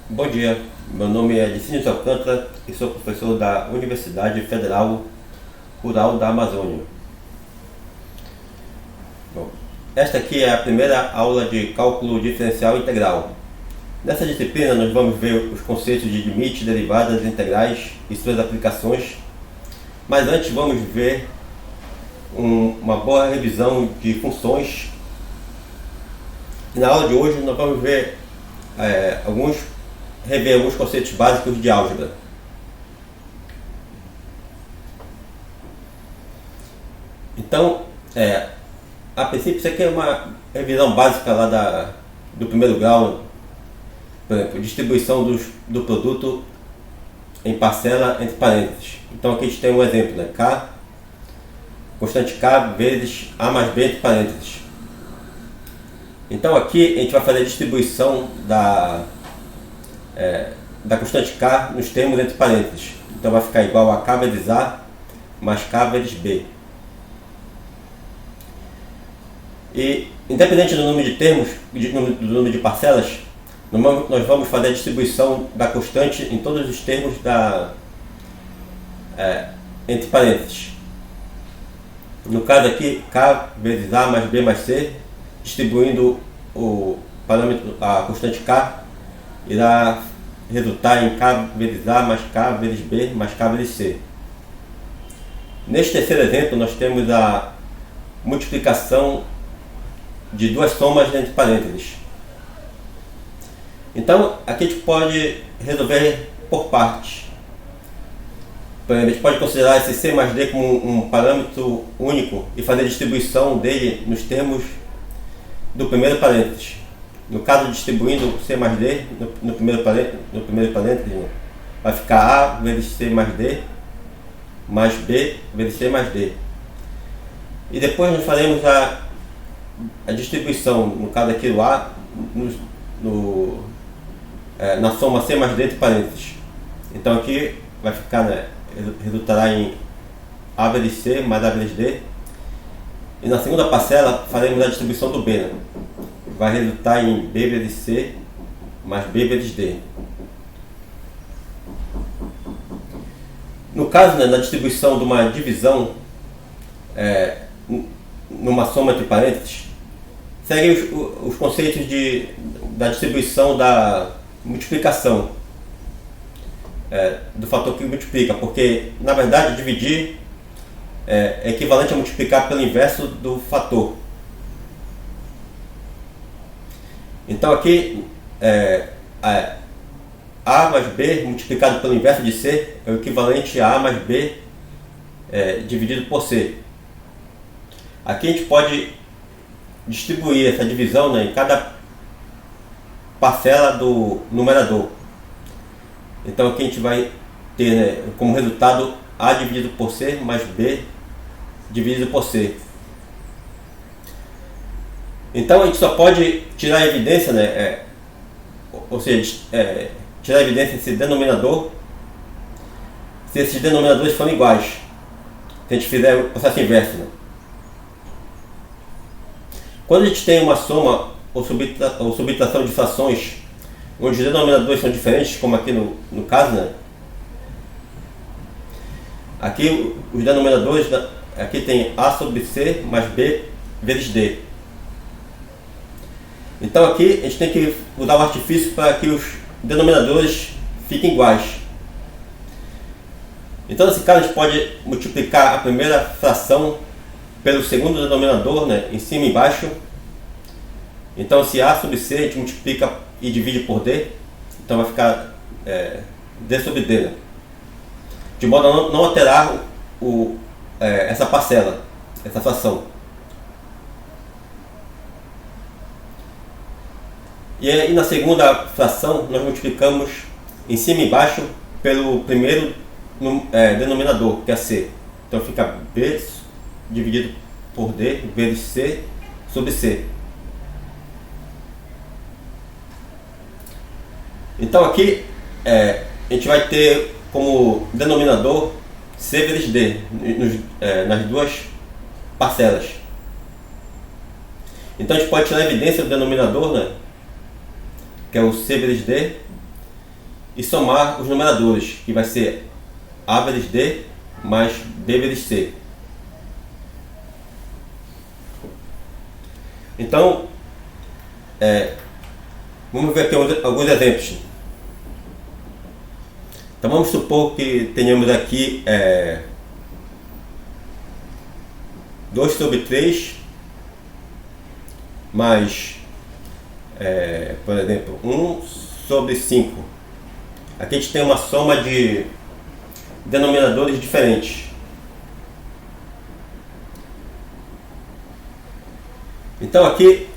Bom dia, meu nome é Licínio Alcântara e sou professor da Universidade Federal Rural da Amazônia. Bom, esta aqui é a primeira aula de cálculo diferencial integral. Nessa disciplina nós vamos ver os conceitos de limite, derivadas integrais e suas aplicações, mas antes vamos ver uma boa revisão de funções. E na aula de hoje nós vamos ver rever alguns conceitos básicos de álgebra. Então, a princípio, isso aqui é uma revisão básica lá do primeiro grau, por exemplo, distribuição do produto em parcela entre parênteses. Então aqui a gente tem um exemplo, né? K, constante K vezes A mais B entre parênteses. Então aqui a gente vai fazer a distribuição da constante K nos termos entre parênteses. Então vai ficar igual a K vezes A mais K vezes B. E independente do número de termos, do número de parcelas, nós vamos fazer a distribuição da constante em todos os termos entre parênteses. No caso aqui, K vezes A mais B mais C, distribuindo o parâmetro, a constante K, irá resultar em K vezes A mais K vezes B mais K vezes C. Neste terceiro exemplo, nós temos a multiplicação de duas somas entre parênteses. Então, aqui a gente pode resolver por partes. Por exemplo, a gente pode considerar esse C mais D como um parâmetro único e fazer a distribuição dele nos termos do primeiro parênteses. No caso, distribuindo C mais D no primeiro parênteses, vai ficar A vezes C mais D mais B vezes C mais D. E depois nós faremos a distribuição, no caso aqui do A, na soma C mais D entre parênteses. Então aqui vai ficar, resultará em A vezes C mais A vezes D. E na segunda parcela faremos a distribuição do B, vai resultar em B vezes C mais B vezes D. No caso, na distribuição de uma divisão numa soma entre parênteses, seguem os conceitos da distribuição da multiplicação do fator que multiplica, porque na verdade dividir é equivalente a multiplicar pelo inverso do fator. Então aqui A mais B multiplicado pelo inverso de C é o equivalente a A mais B dividido por C. Aqui a gente pode distribuir essa divisão, em cada parcela do numerador. Então aqui a gente vai ter, como resultado A dividido por C mais B dividido por C. Então a gente só pode tirar a evidência, ou seja, tirar a evidência desse denominador se esses denominadores forem iguais. Se a gente fizer o processo inverso. Quando a gente tem uma soma ou subtração de frações onde os denominadores são diferentes, como aqui no caso, aqui os denominadores, aqui tem A sobre C mais B vezes D. Então aqui a gente tem que usar o artifício para que os denominadores fiquem iguais. Então nesse caso a gente pode multiplicar a primeira fração pelo segundo denominador, em cima e embaixo. Então se A sobre C a gente multiplica e divide por D, então vai ficar D sobre D, de modo a não alterar essa parcela, essa fração. E aí na segunda fração nós multiplicamos em cima e embaixo pelo primeiro denominador, que é C. Então fica B dividido por D vezes C sobre C. Então aqui a gente vai ter como denominador C vezes D nas duas parcelas. Então a gente pode tirar a evidência do denominador, que é o C vezes D, e somar os numeradores, que vai ser A vezes D mais B vezes C. Então, vamos ver aqui alguns exemplos. Então vamos supor que tenhamos aqui 2 sobre 3 mais, por exemplo, 1 sobre 5. Aqui a gente tem uma soma de denominadores diferentes. Então aqui,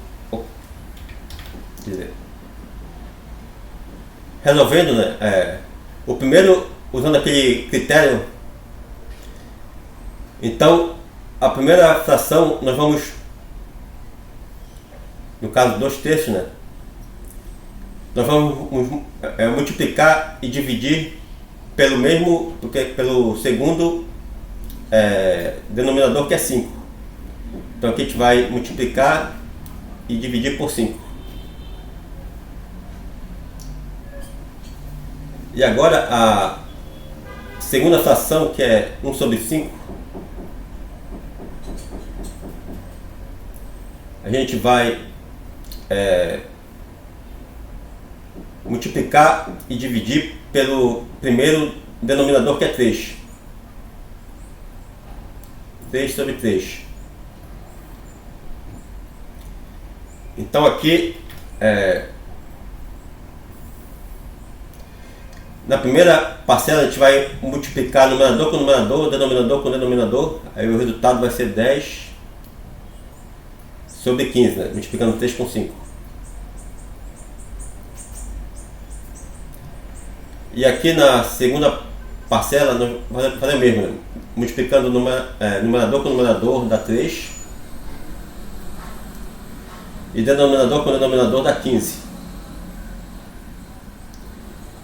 resolvendo, né, o primeiro, usando aquele critério, então a primeira fração nós vamos, no caso 2/3, né, nós vamos multiplicar e dividir pelo segundo denominador, que é 5. Então aqui a gente vai multiplicar e dividir por 5. E agora a segunda fração, que é 1 sobre 5, a gente vai multiplicar e dividir pelo primeiro denominador, que é 3. 3 sobre 3. Então aqui, na primeira parcela, a gente vai multiplicar numerador com numerador, denominador com denominador, aí o resultado vai ser 10 sobre 15, né? Multiplicando 3 com 5. E aqui na segunda parcela, nós vamos fazer o mesmo, né? Multiplicando numerador com numerador dá 3, e denominador com denominador dá 15.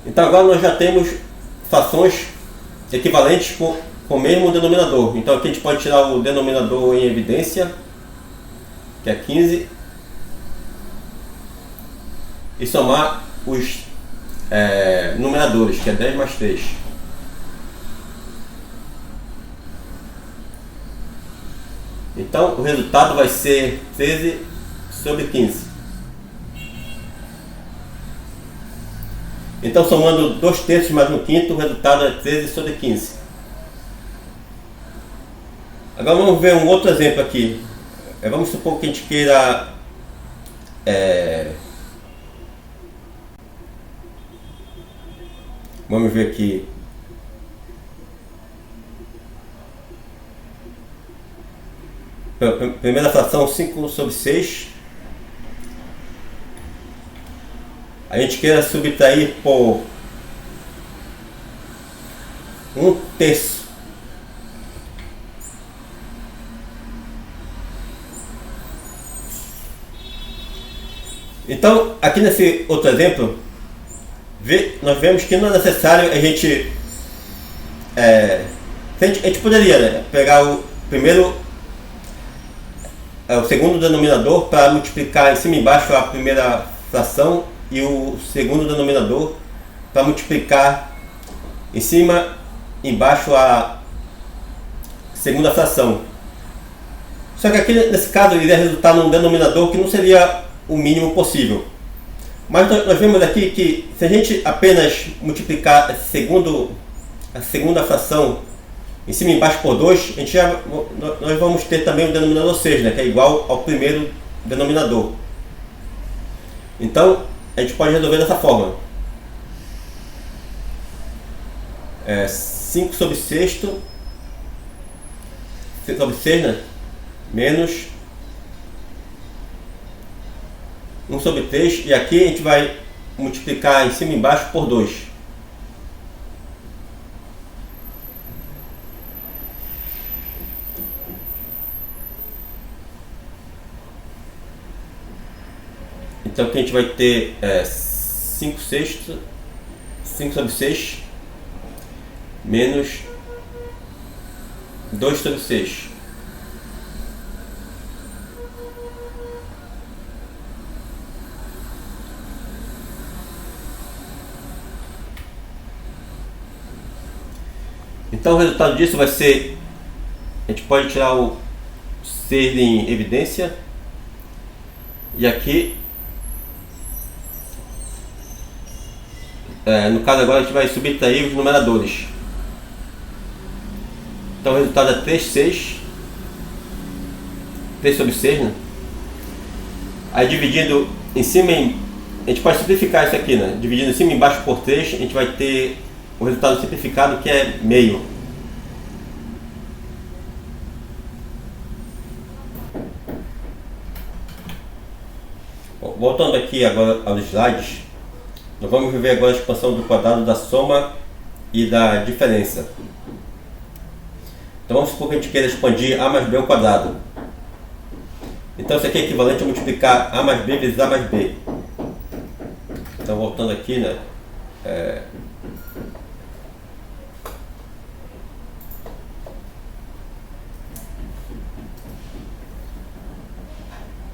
Então agora nós já temos frações equivalentes com o mesmo denominador. Então aqui a gente pode tirar o denominador em evidência, que é 15, e somar os numeradores, que é 10 mais 3. Então o resultado vai ser 13 sobre 15. Então, somando 2/3 mais 1/5, o resultado é 13 sobre 15. Agora vamos ver um outro exemplo aqui. Vamos supor que a gente queira vamos ver aqui. Primeira fração, 5 sobre 6. A gente queira subtrair por 1/3. Então, aqui nesse outro exemplo, nós vemos que não é necessário a gente poderia, né, pegar o segundo denominador para multiplicar em cima e embaixo a primeira fração, e o segundo denominador para multiplicar em cima e embaixo a segunda fração. Só que aqui nesse caso iria resultar num denominador que não seria o mínimo possível. Mas nós vemos aqui que se a gente apenas multiplicar a segunda fração em cima e embaixo por 2, nós vamos ter também o denominador 6, né, que é igual ao primeiro denominador. Então a gente pode resolver dessa forma. 5 sobre 6, 5 sobre 6, né? Menos 1 sobre 3, e aqui a gente vai multiplicar em cima e embaixo por 2. Então aqui a gente vai ter 5 sobre 6 menos 2 sobre 6. Então o resultado disso vai ser, a gente pode tirar o ser em evidência, e aqui, no caso agora a gente vai subtrair os numeradores. Então o resultado é 3/6, 3/6, né? Aí dividindo em cima, a gente pode simplificar isso aqui, né? Dividindo em cima e embaixo por 3, a gente vai ter o resultado simplificado, que é meio. Bom, voltando aqui agora aos slides, nós vamos ver agora a expansão do quadrado da soma e da diferença. Então vamos supor que a gente queira expandir a mais b ao quadrado. Então isso aqui é equivalente a multiplicar a mais b vezes a mais b. Então voltando aqui, né?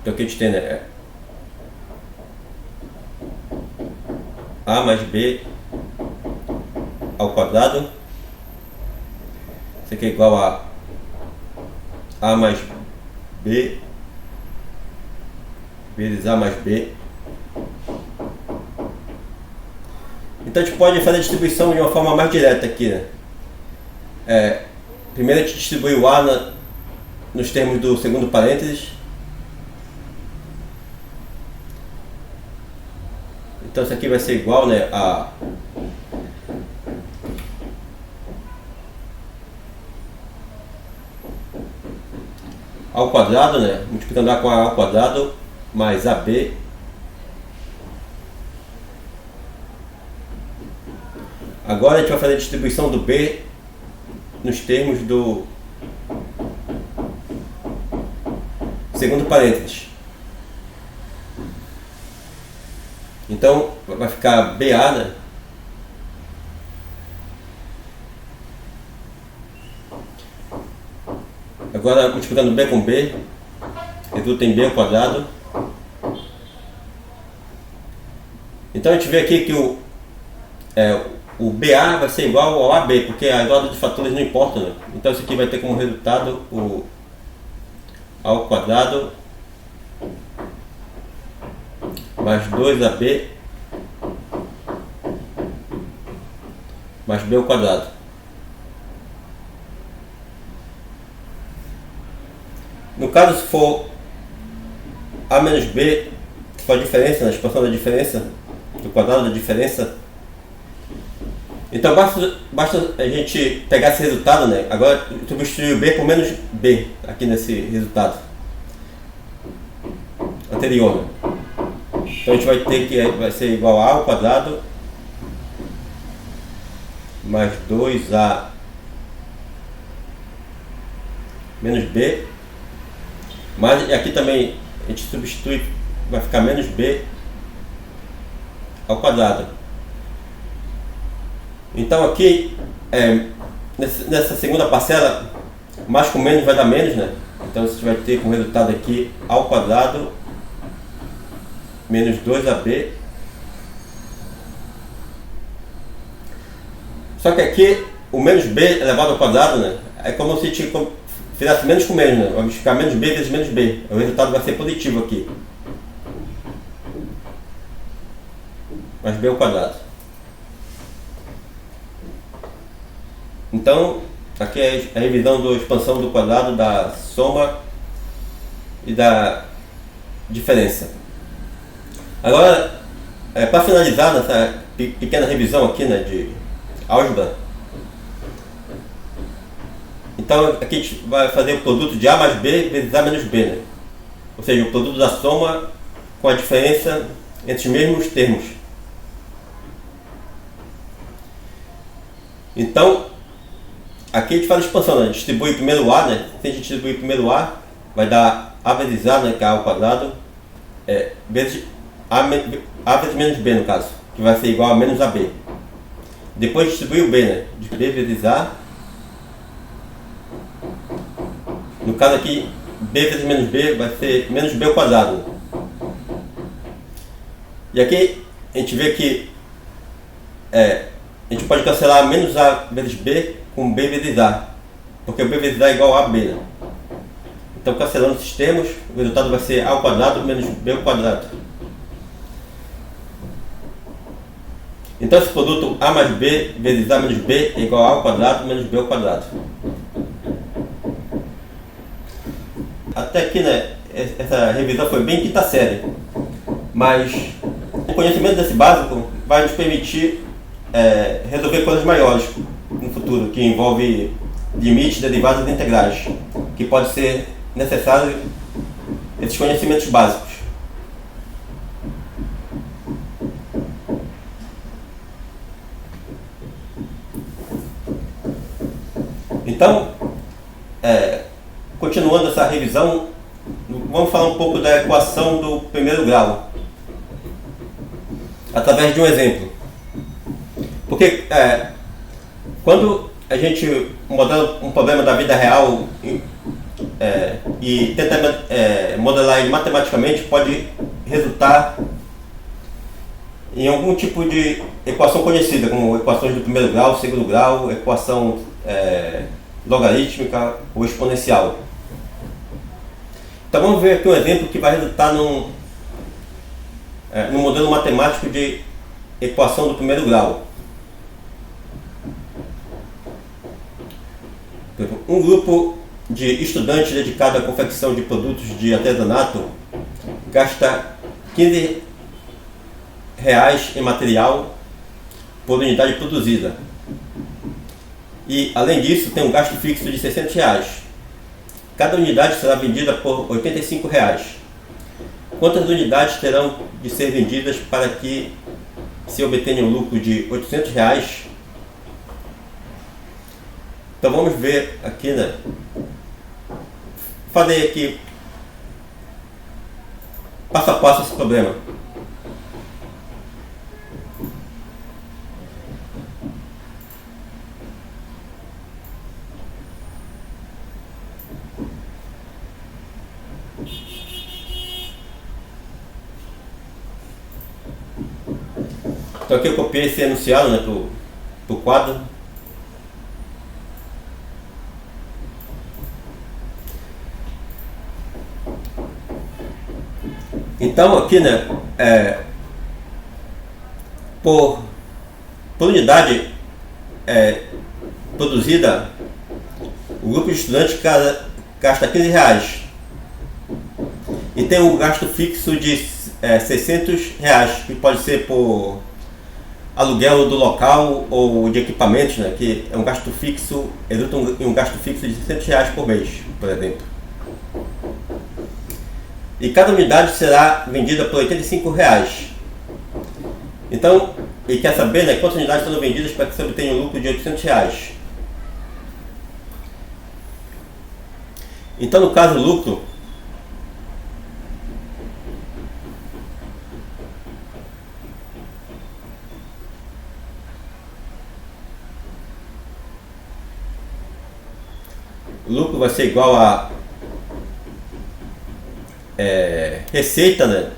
Então o que a gente tem, né? A mais b ao quadrado. Isso aqui é igual a mais b vezes a mais b. Então a gente pode fazer a distribuição de uma forma mais direta aqui, né? Primeiro a gente distribui o a nos termos do segundo parênteses. Então isso aqui vai ser igual, né, ao quadrado, né, multiplicando a com a ao quadrado mais ab Agora a gente vai fazer a distribuição do b nos termos do segundo parênteses. Então vai ficar BA, né? Agora multiplicando b com b, resulta em b ao quadrado. Então a gente vê aqui que o BA vai ser igual ao AB, porque a ordem de fatores não importa, né? Então isso aqui vai ter como resultado o A ao quadrado mais 2AB mais B ao quadrado. No caso, se for A menos B, se for a diferença, a expansão da diferença, do quadrado da diferença, então basta a gente pegar esse resultado, né? Agora substituir o B por menos B aqui nesse resultado anterior, né? Então a gente vai ter que vai ser igual a A ao quadrado mais 2A menos B, mas aqui também a gente substitui, vai ficar menos B ao quadrado. Então aqui, nessa segunda parcela, mais com menos vai dar menos, né? Então você vai ter como resultado aqui A ao quadrado menos 2AB. Só que aqui o menos B elevado ao quadrado, né? É como se a gente fizesse menos com menos, né? Vai ficar menos B vezes menos B. O resultado vai ser positivo aqui. Mais B ao quadrado. Então, aqui é a revisão da expansão do quadrado, da soma e da diferença. Agora, para finalizar nessa pequena revisão aqui, né, de álgebra, então aqui a gente vai fazer o produto de A mais B vezes A menos B, né? Ou seja, o produto da soma com a diferença entre os mesmos termos. Então, aqui a gente faz a expansão, né? Distribui primeiro o A, né? Se a gente distribuir primeiro o A, vai dar A vezes A, né? Que é A ao quadrado, vezes A vezes menos B, no caso, que vai ser igual a menos AB. Depois distribui o B, né? De B vezes A. No caso aqui, B vezes menos B vai ser menos B ao quadrado. E aqui a gente vê que a gente pode cancelar menos A vezes B com B vezes A, porque B vezes A é igual a B, né? Então, cancelando esses termos, o resultado vai ser A ao quadrado menos B ao quadrado. Então, esse produto A mais B vezes A menos B é igual a ao quadrado menos B ao quadrado. Até aqui, né, essa revisão foi bem quinta série, mas o conhecimento desse básico vai nos permitir resolver coisas maiores no futuro, que envolve limites, derivadas e integrais, que pode ser necessário esses conhecimentos básicos. Então, continuando essa revisão, vamos falar um pouco da equação do primeiro grau, através de um exemplo. Porque quando a gente modela um problema da vida real e tenta modelar ele matematicamente, pode resultar em algum tipo de equação conhecida, como equações do primeiro grau, segundo grau, equação logarítmica ou exponencial. Então vamos ver aqui um exemplo que vai resultar num modelo matemático de equação do primeiro grau. Um grupo de estudantes dedicado à confecção de produtos de artesanato gasta R$ 15 em material por unidade produzida. E, além disso, tem um gasto fixo de R$ 600. Cada unidade será vendida por R$ 85. Quantas unidades terão de ser vendidas para que se obtenha um lucro de R$ 800? Então vamos ver aqui, né? Falei aqui passo a passo esse problema. Então aqui eu copiei esse enunciado, né, pro quadro. Então aqui, né, por unidade produzida, o grupo de estudantes gasta R$ 15 e tem um gasto fixo de R$ 600, que pode ser por aluguel do local ou de equipamentos, né, que é um gasto fixo, resulta em um gasto fixo de R$ 600 por mês, por exemplo. E cada unidade será vendida por R$ 85. Então, ele quer saber, né, quantas unidades serão vendidas para que você obtenha um lucro de R$ 800. Então, no caso lucro, o lucro vai ser igual a receita, né,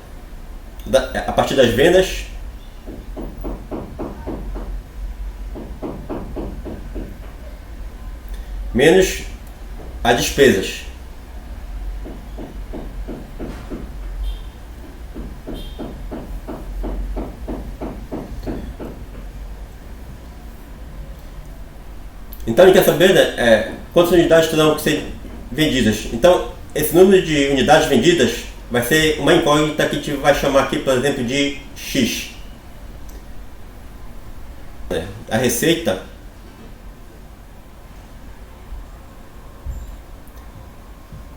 a partir das vendas menos as despesas. Então ele quer saber, né, quantas unidades terão que ser vendidas. Então esse número de unidades vendidas vai ser uma incógnita que a gente vai chamar aqui, por exemplo, de X. A receita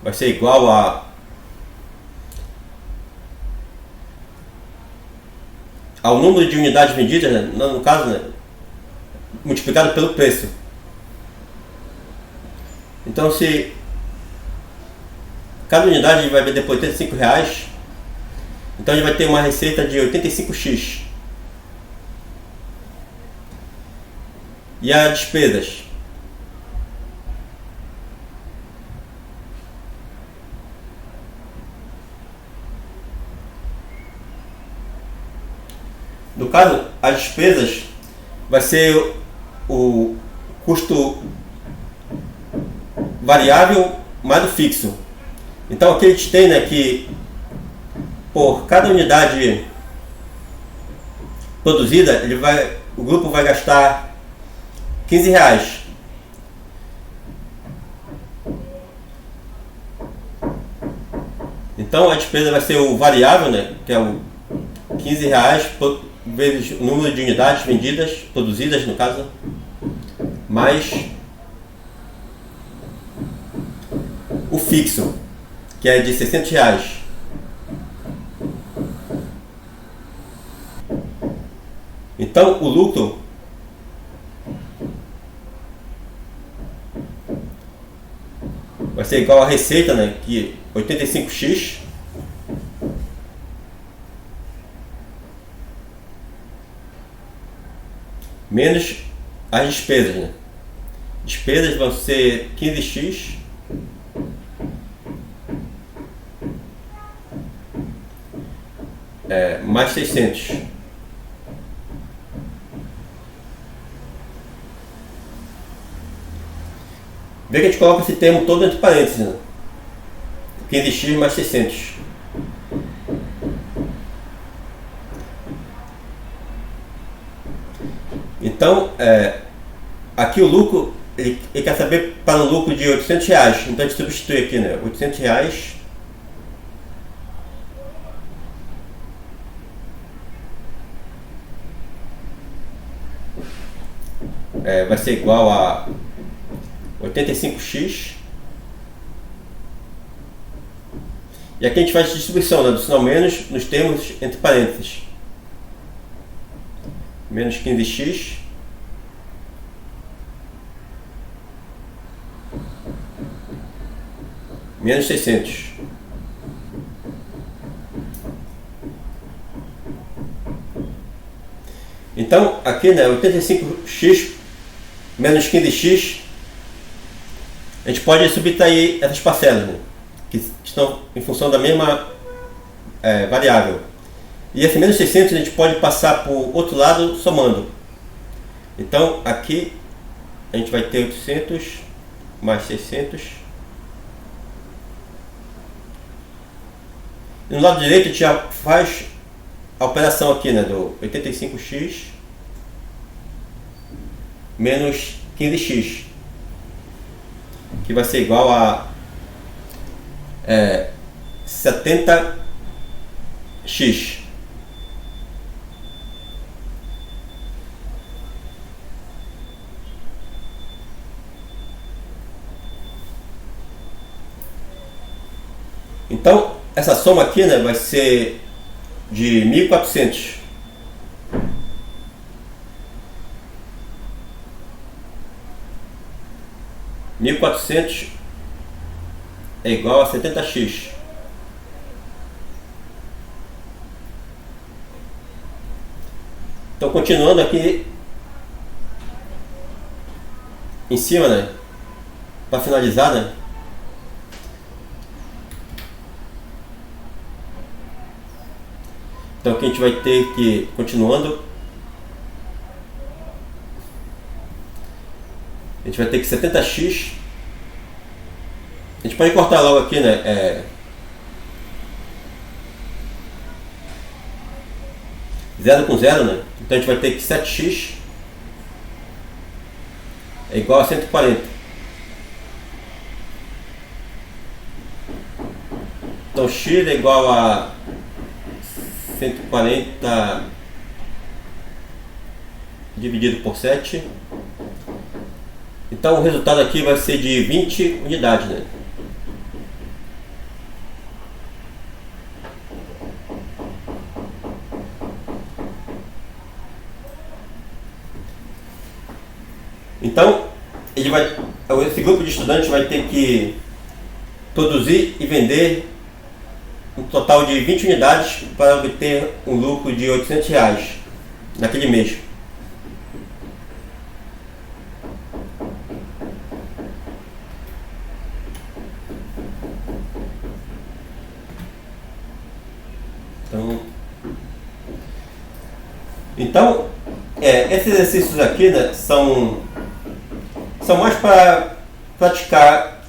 vai ser igual ao número de unidades vendidas, né, no caso, né, multiplicado pelo preço. Então, se cada unidade vai vender por R$ 85, então a gente vai ter uma receita de 85x. E as despesas? No caso, as despesas vai ser o custo variável mais o fixo. Então aqui eles têm, né, que por cada unidade produzida, o grupo vai gastar R$15. Então a despesa vai ser o variável, né, que é o R$15 vezes o número de unidades vendidas, produzidas no caso, mais o fixo, que é de R$600. Então o lucro vai ser igual à receita, né, que 85x menos as despesas, né? Despesas vão ser 15x mais 600. Vê que a gente coloca esse termo todo entre parênteses, né? 15x mais 600. Então, aqui o lucro, ele quer saber para um lucro de R$800. Então a gente substitui aqui, né? R$800 vai ser igual a 85x. E aqui a gente faz a distribuição, né, do sinal menos nos termos entre parênteses. Menos 15x menos 600. Então aqui, né, 85x menos 15x, a gente pode subtrair essas parcelas, né, que estão em função da mesma variável. E esse menos 600 a gente pode passar para o outro lado somando. Então aqui a gente vai ter 800 mais 600. E no lado direito a gente já faz a operação aqui, né, do 85x menos 15x, que vai ser igual a 70x. Então essa soma aqui, né, vai ser de 1400. É igual a 70x. Então continuando aqui em cima, né, para finalizar, né, então aqui a gente vai ter que, continuando, a gente vai ter que 70x, a gente pode cortar logo aqui, né, 0 com 0, né, então a gente vai ter que 7x é igual a 140. Então x é igual a 140 dividido por 7. Então o resultado aqui vai ser de 20 unidades, né? Então esse grupo de estudantes vai ter que produzir e vender um total de 20 unidades para obter um lucro de R$800 naquele mês. Então esses exercícios aqui, né, são são mais para praticar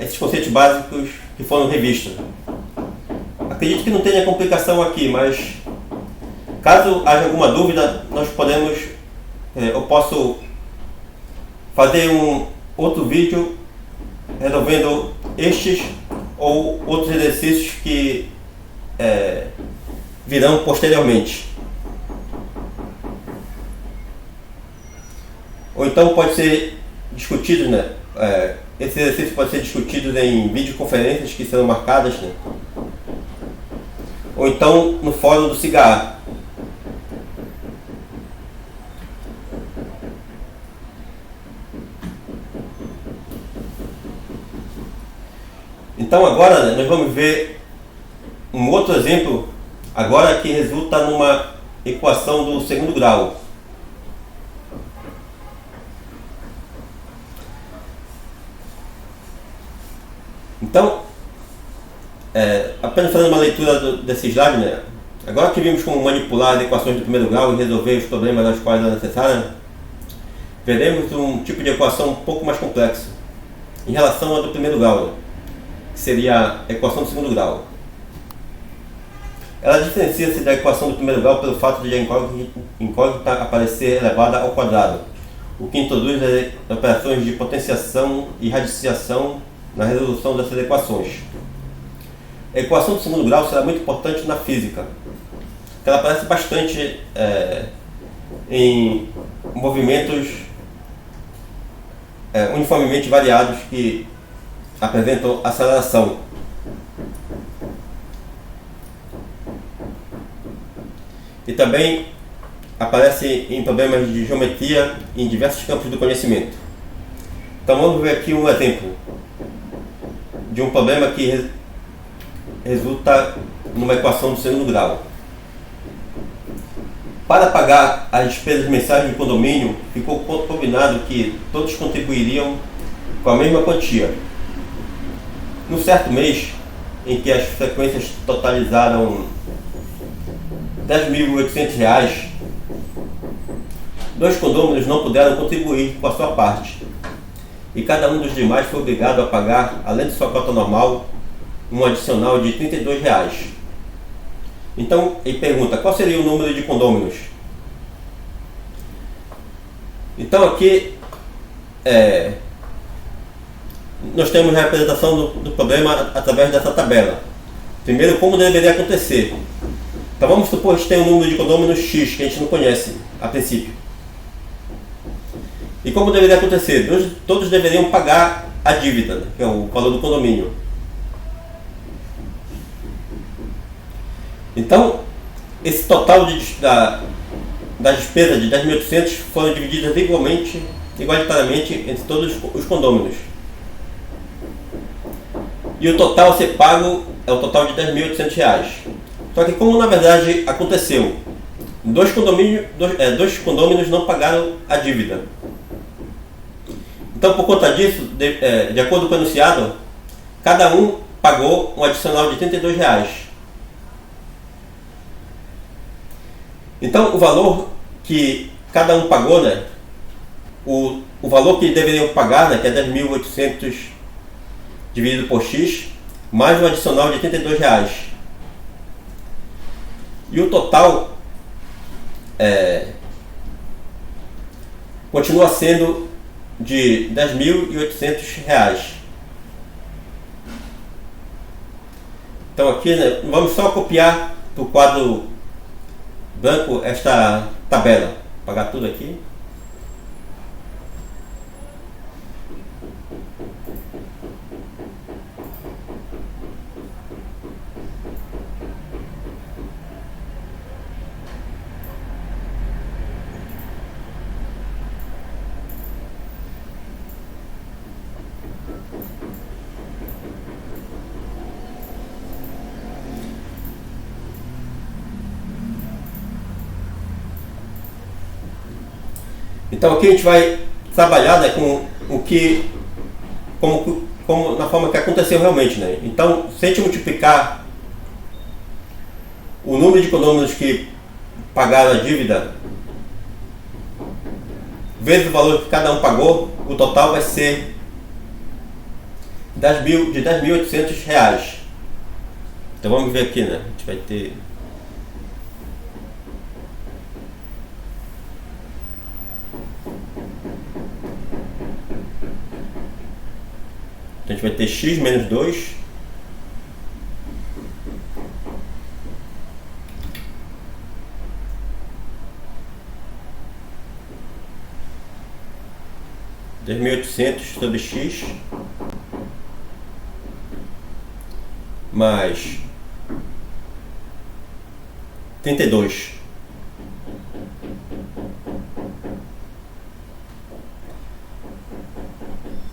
esses conceitos básicos que foram revistos. Acredito que não tenha complicação aqui, mas caso haja alguma dúvida, eu posso fazer um outro vídeo resolvendo estes ou outros exercícios que virão posteriormente. Ou então pode ser discutido, né? Esse exercício pode ser discutido em videoconferências que serão marcadas, né? Ou então no fórum do Cigar. Então agora, né, nós vamos ver um outro exemplo agora que resulta numa equação do segundo grau. Então, apenas fazendo uma leitura desse slide, né? Agora que vimos como manipular as equações do primeiro grau e resolver os problemas aos quais é necessário, veremos um tipo de equação um pouco mais complexo em relação à do primeiro grau, né? Que seria a equação do segundo grau. Ela diferencia-se da equação do primeiro grau pelo fato de a incógnita aparecer elevada ao quadrado, o que introduz as operações de potenciação e radiciação na resolução dessas equações. A equação do segundo grau será muito importante na física, porque ela aparece bastante em movimentos uniformemente variados que apresentam aceleração. E também aparece em problemas de geometria em diversos campos do conhecimento. Então vamos ver aqui um exemplo de um problema que resulta numa equação do segundo grau. Para pagar as despesas mensais de condomínio, ficou combinado que todos contribuiriam com a mesma quantia. Num certo mês, em que as frequências totalizaram R$10.800, 2 condôminos não puderam contribuir com a sua parte, e cada um dos demais foi obrigado a pagar, além de sua cota normal, um adicional de R$32. Então, ele pergunta, qual seria o número de condôminos? Então aqui, nós temos a representação do problema através dessa tabela. Primeiro, como deveria acontecer. Então vamos supor que tem um número de condôminos X, que a gente não conhece a princípio. E como deveria acontecer? Todos deveriam pagar a dívida, né, que é o valor do condomínio. Então, esse total das despesas de 10.800 foram divididas igualitariamente entre todos os condôminos. E o total a ser pago é o total de R$10.800. Só que como na verdade aconteceu, dois condôminos não pagaram a dívida. Então por conta disso, de acordo com o enunciado, cada um pagou um adicional de R$32. Então o valor que cada um pagou, né, o valor que deveriam pagar, né, que é 10.800 dividido por X, mais um adicional de R$32. E o total continua sendo de R$10.800. Então aqui, né, vamos só copiar para o quadro branco esta tabela, pagar tudo aqui. Então aqui a gente vai trabalhar, né, com o que, como na forma que aconteceu realmente, né? Então, se a gente multiplicar o número de condôminos que pagaram a dívida vezes o valor que cada um pagou, o total vai ser de R$ 10.800. Então vamos ver aqui, né? A gente vai ter... Então a gente vai ter x menos 2 10.800 sobre x mais 32.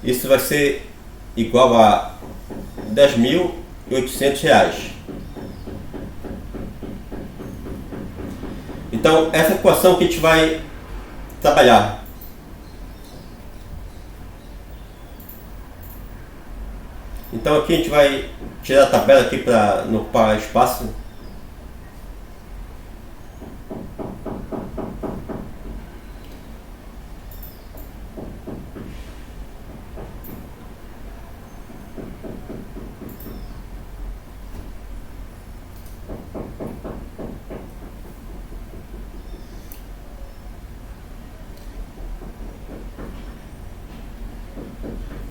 Isso vai ser igual a R$ 10.800. Então, essa equação que a gente vai trabalhar. Então aqui a gente vai tirar a tabela aqui para ocupar espaço.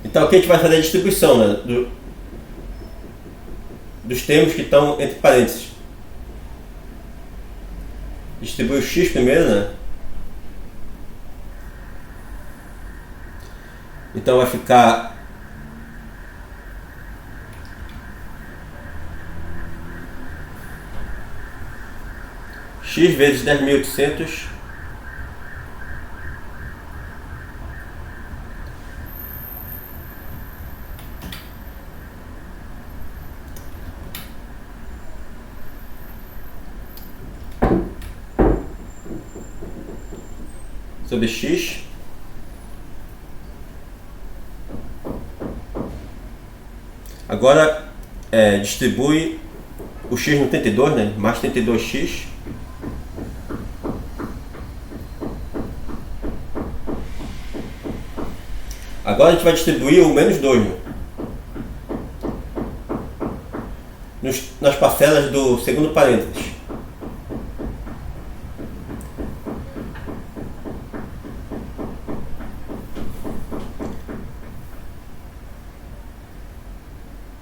Então aqui a gente vai fazer a distribuição, né, dos termos que estão entre parênteses. Distribui o x primeiro, né? Então vai ficar x vezes 10.800 sobre x agora distribui o x no 32, né? Mais 32x agora a gente vai distribuir o menos 2, né? Nas parcelas do segundo parênteses.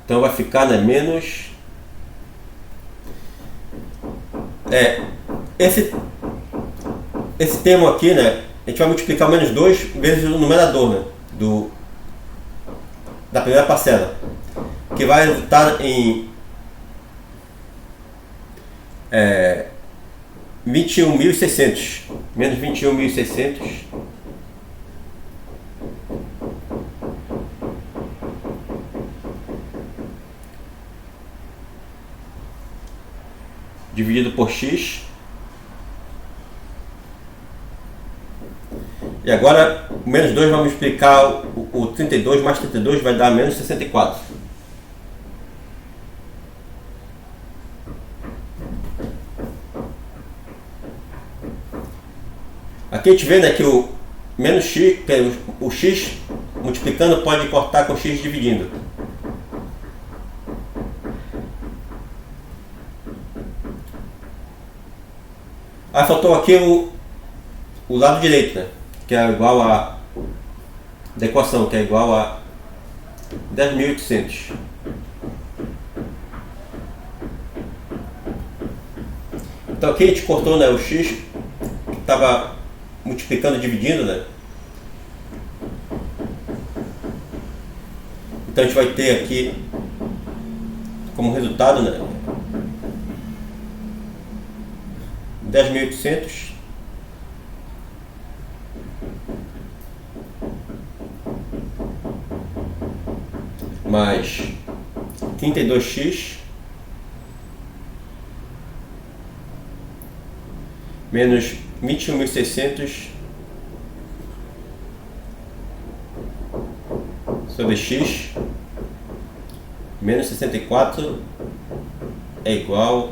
Então vai ficar, né, menos... Esse termo aqui, né, a gente vai multiplicar o menos 2 vezes o numerador, né, da primeira parcela, que vai resultar em 21.600, menos 21.600 dividido por x. E agora, o menos 2 vamos multiplicar o 32 mais 32 vai dar menos 64. Aqui a gente vê, né, que o menos x, o x multiplicando pode cortar com o x dividindo. Aí faltou aqui o lado direito, né? Que é igual a da equação, que é igual a 10.800. Então aqui a gente cortou, né, o x que estava multiplicando e dividindo, né? Então a gente vai ter aqui como resultado, né, 10.800 mais 32x menos 21.600 sobre x menos 64 é igual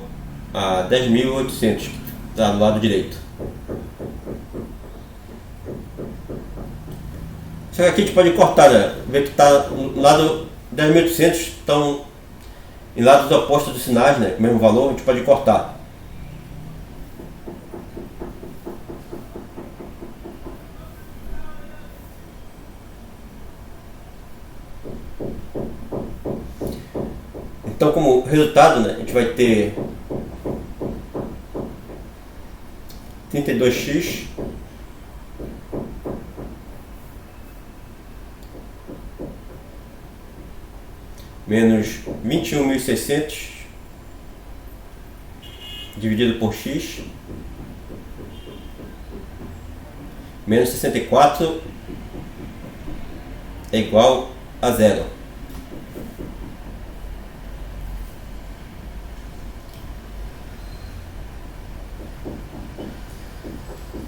a 10.800, que está do lado direito. Só que aqui a gente pode cortar, né? Ver que está no lado 10.800 estão em lados opostos dos sinais, né? Com o mesmo valor, a gente pode cortar. Então, como resultado, né, a gente vai ter 32x menos 21.600 dividido por x menos 64 é igual a zero.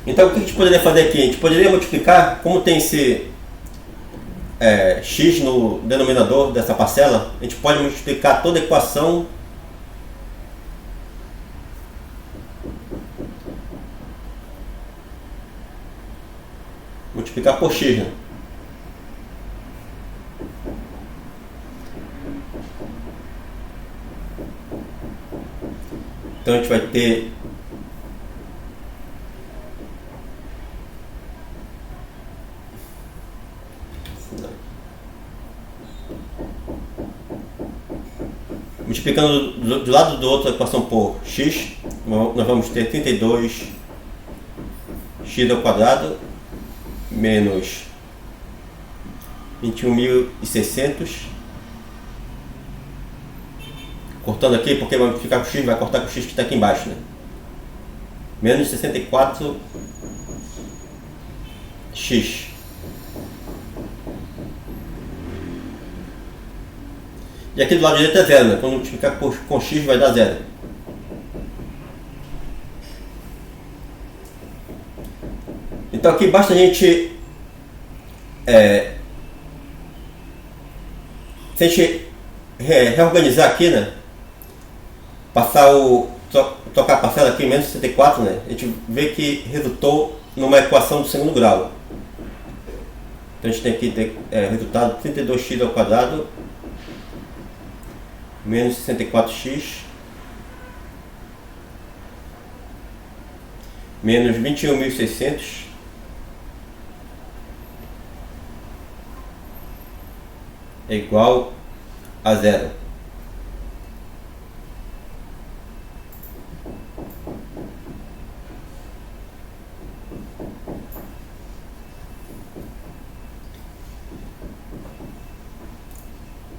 Então o que a gente poderia fazer aqui? A gente poderia multiplicar, como tem esse x no denominador dessa parcela, a gente pode multiplicar toda a equação multiplicar por x, né? Então a gente vai ter multiplicando do lado do outro a equação por x, nós vamos ter 32x ao quadrado menos 21.600, cortando aqui porque vai multiplicar com x, vai cortar com o x que está aqui embaixo, né? Menos 64x. E aqui do lado direito é zero, né? Quando multiplicar com x vai dar zero. Então aqui basta a gente se a gente reorganizar aqui, né? Trocar a parcela aqui em menos 64, né? A gente vê que resultou numa equação do segundo grau. Então a gente tem aqui resultado 32x ao quadrado menos 64x menos 21.600 é igual a zero.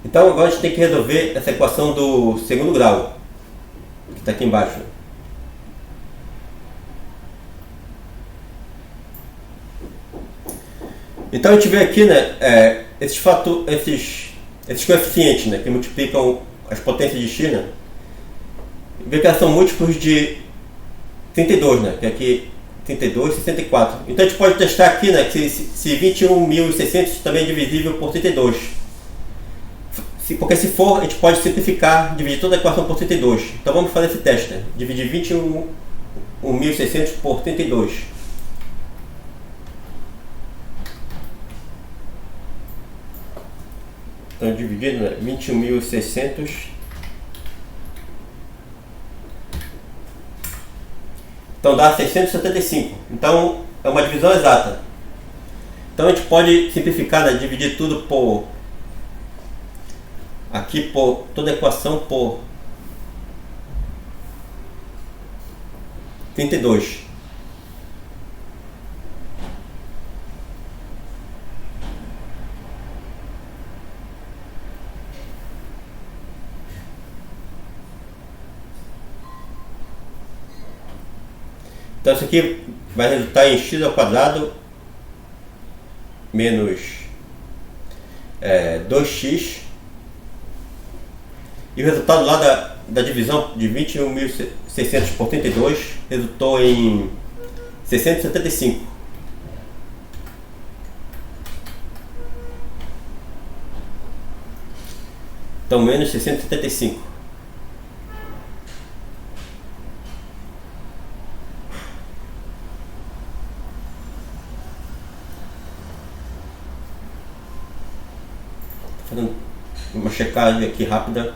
Então agora a gente tem que resolver essa equação do segundo grau, que está aqui embaixo. Então a gente vê aqui, né, esses coeficientes, né, que multiplicam as potências de x, né, vê que elas são múltiplos de 32, né, que aqui 32, 64. Então a gente pode testar aqui, né, que se 21.600 também é divisível por 32. Porque se for, a gente pode simplificar, dividir toda a equação por 32. Então vamos fazer esse teste, né? Dividir 21.600 por 32. Então dividindo, né? 21.600 então dá 675. Então é uma divisão exata. Então a gente pode simplificar, né? Dividir tudo por aqui por toda a equação por 32. Então isso aqui vai resultar em x ao quadrado menos 2x. E o resultado lá da divisão de 21.600 por 32 resultou em 675. Então menos 675. fazendo uma checagem aqui rápida.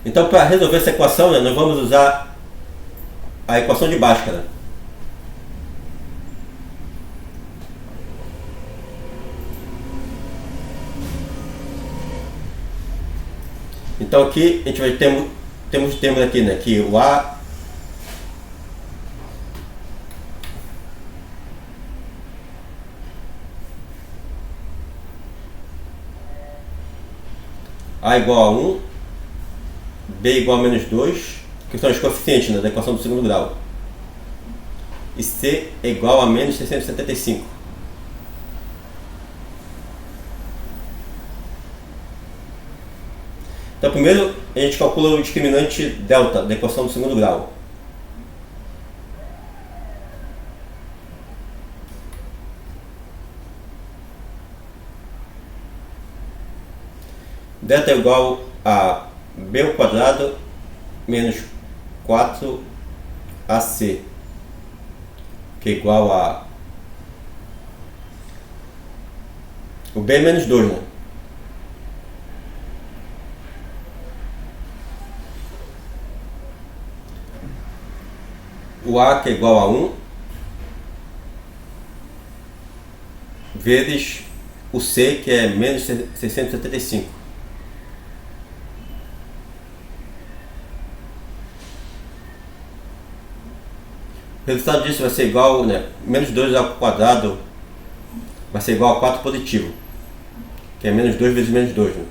Então, para resolver essa equação, né, nós vamos usar a equação de Bhaskara. Então aqui a gente vai ter temos termos aqui, né, que o A igual a 1, B igual a menos 2, que são os coeficientes, né, da equação do segundo grau, e C é igual a menos 675. Então primeiro a gente calcula o discriminante delta da equação do segundo grau. Delta é igual a B ao quadrado menos 4AC, que é igual a... O B é menos 2, né? O A, que é igual a 1, vezes o C, que é menos 675. O resultado disso vai ser igual, né, menos 2 ao quadrado vai ser igual a 4 positivo, que é menos 2 vezes menos 2. Né?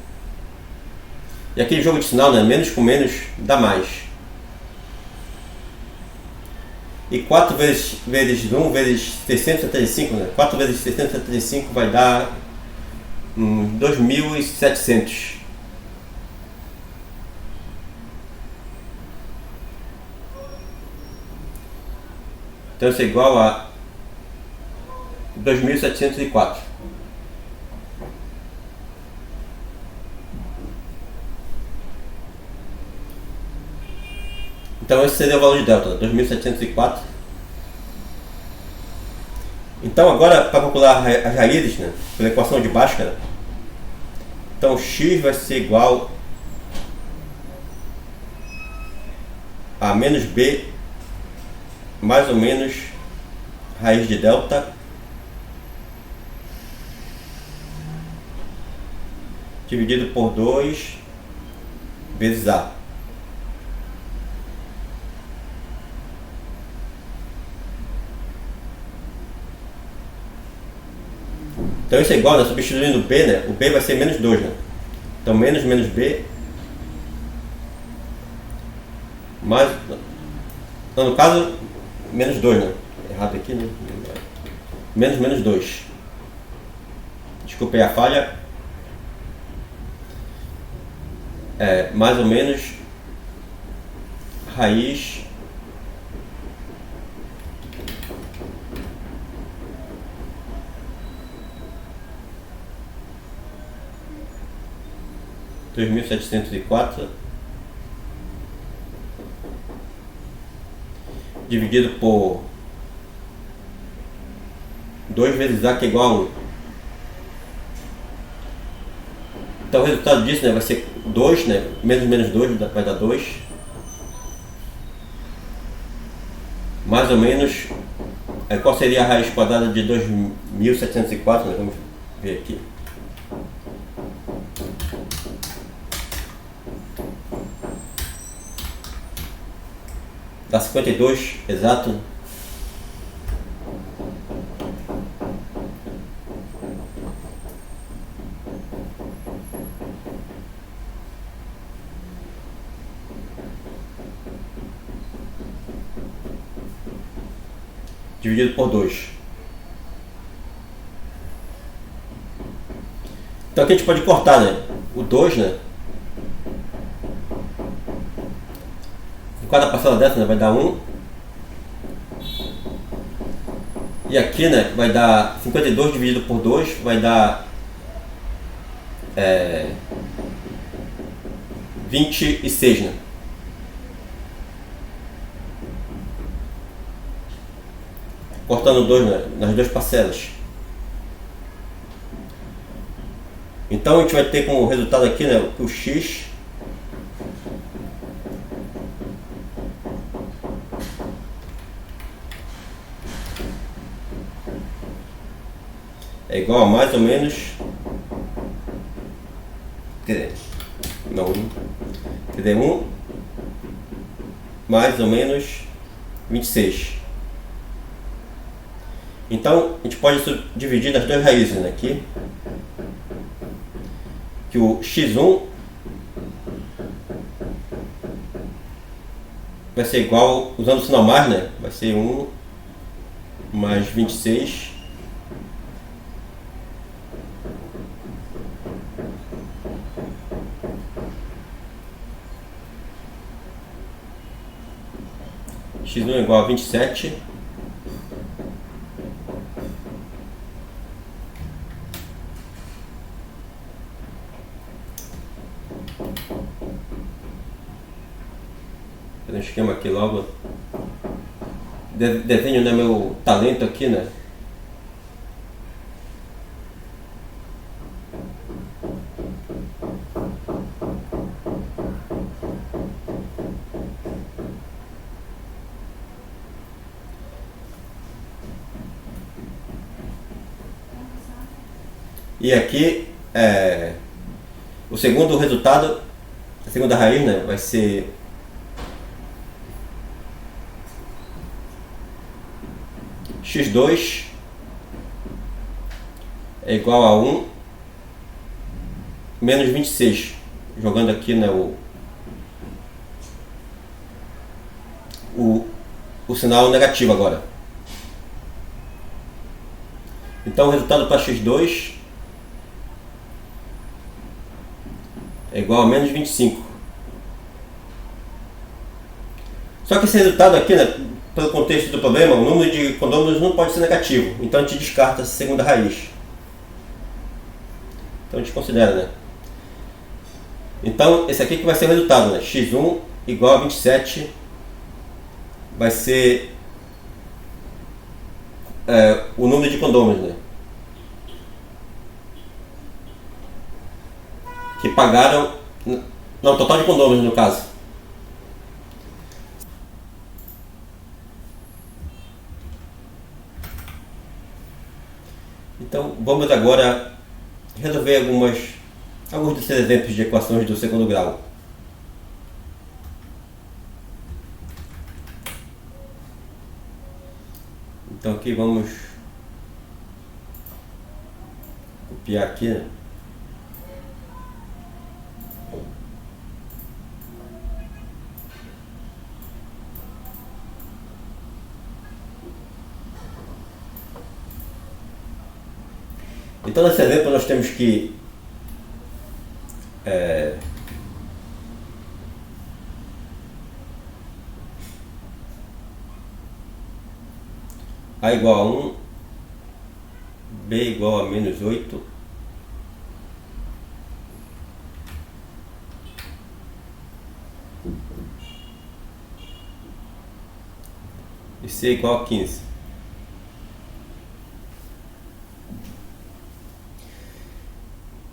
E aquele jogo de sinal, né, menos com menos dá mais. E 4 vezes 1 vezes 675, né? 4 vezes 675 vai dar 2.700. Então isso é igual a 2.704. Então esse seria o valor de delta, 2.704. Então agora, para calcular as raízes, né, pela equação de Bhaskara, então x vai ser igual a menos b mais ou menos raiz de delta dividido por 2 vezes a. Então isso é igual, né, substituindo o b, né, o b vai ser menos 2, né? Então menos b mais, no caso, menos 2, né? Errado aqui, né? Menos 2. Desculpei a falha. Mais ou menos raiz dois mil setecentos e quatro dividido por 2 vezes a, que é igual a 1. Então o resultado disso, né, vai ser 2, né, menos 2 vai dar 2. Mais ou menos, qual seria a raiz quadrada de 2.704? Né? Vamos ver aqui. Dá 52, exato. Dividido por 2. Então aqui a gente pode cortar, né, o 2, né? Cada parcela dessa, né, vai dar 1. E aqui, né, vai dar 52 dividido por 2, vai dar 26, né? Cortando 2, né, nas duas parcelas. Então a gente vai ter como resultado aqui, né, que o x é igual a mais ou menos, quer dizer, 1 mais ou menos 26. Então a gente pode dividir nas duas raízes, né, aqui, que o x1 vai ser igual, usando o sinal mais, né, vai ser 1 mais 26 x1 é igual a 27 um esquema aqui logo. Desenho, né, meu talento aqui, né? E aqui o segundo resultado, a segunda raiz, né, vai ser x2 é igual a 1 menos 26, jogando aqui, né, o sinal negativo agora. Então o resultado para x2 é igual a menos 25. Só que esse resultado aqui, né, pelo contexto do problema, o número de condôminos não pode ser negativo. Então a gente descarta essa segunda raiz. Então a gente considera, né? Então esse aqui que vai ser o resultado, né? x1 igual a 27 vai ser o número de condôminos, né, que pagaram, não, total de condôminos no caso. Então vamos agora resolver alguns desses exemplos de equações do segundo grau. Então aqui vamos copiar aqui, né? Então nesse exemplo nós temos que A igual a 1, B igual a menos 8, e C igual a 15.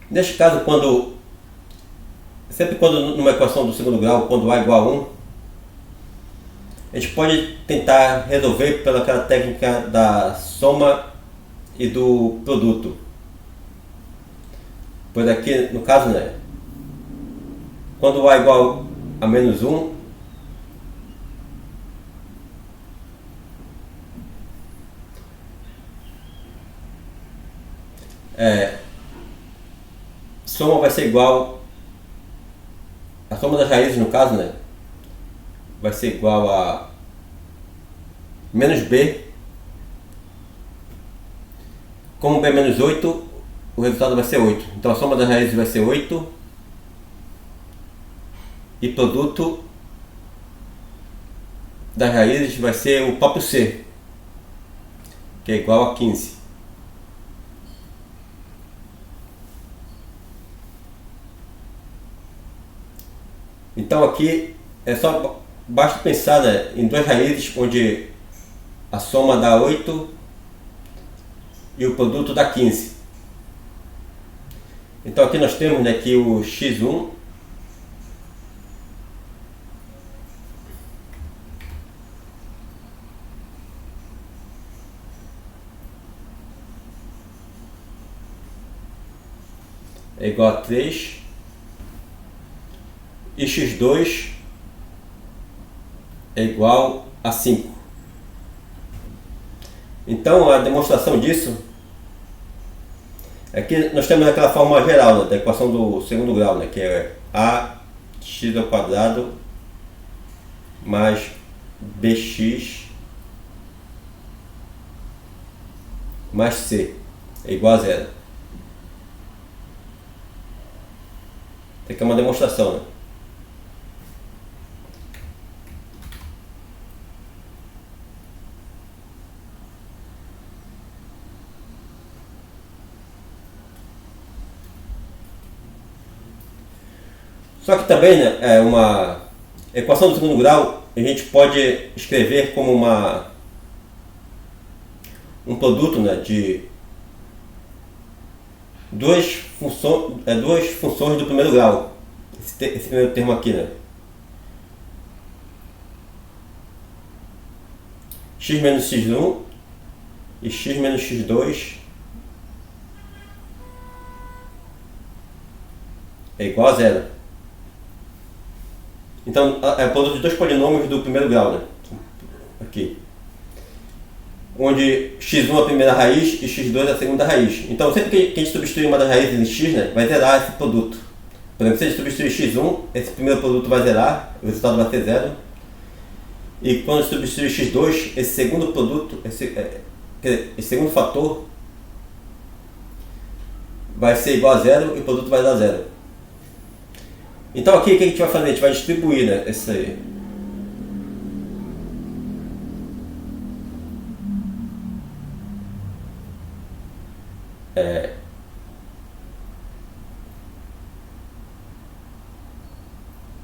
Neste caso, sempre quando numa equação do segundo grau, quando A igual a 1, a gente pode tentar resolver pelaquela técnica da soma e do produto. Pois aqui, no caso, né, quando A igual a menos 1, soma vai ser igual, a soma das raízes, no caso, né, vai ser igual a menos B. Como B é menos 8, o resultado vai ser 8. Então a soma das raízes vai ser 8 e produto das raízes vai ser o próprio C, que é igual a 15. Então aqui é só basta pensar, né, em duas raízes onde a soma dá 8 e o produto dá 15. Então aqui nós temos, né, que o x1 é igual a 3 e x2 é igual a 5. Então a demonstração disso é que nós temos aquela fórmula geral, né, da equação do segundo grau, né, que é ax² mais bx mais c é igual a zero. Isso aqui é uma demonstração, né? Só que também, né, é uma equação do segundo grau, a gente pode escrever como um produto, né, de duas funções do primeiro grau. Esse primeiro termo aqui, né? X menos x1 e x menos x2 é igual a zero. Então é o produto de dois polinômios do primeiro grau, né? Aqui. Onde x1 é a primeira raiz e x2 é a segunda raiz. Então sempre que a gente substituir uma das raízes em x, né, vai zerar esse produto. Por exemplo, se a gente substituir x1, esse primeiro produto vai zerar, o resultado vai ser zero. E quando a gente substituir x2, esse segundo produto, esse segundo fator vai ser igual a zero e o produto vai dar zero. Então aqui o que a gente vai fazer? A gente vai distribuir, né,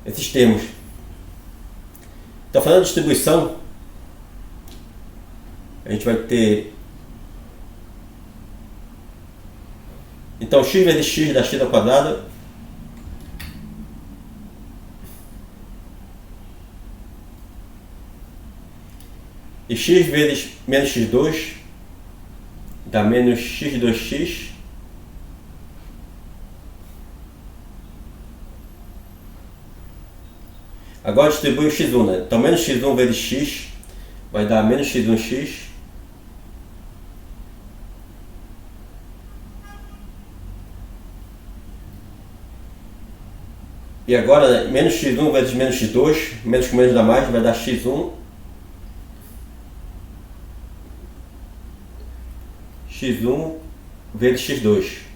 esses termos. Então falando de distribuição, a gente vai ter então x vezes x da x ao quadrado e x vezes menos x2 dá menos x2x agora distribui o x1, né? Então menos x1 vezes x vai dar menos x1x e agora, né, menos x1 vezes menos x2, menos com menos dá mais, vai dar x1 vezes x2.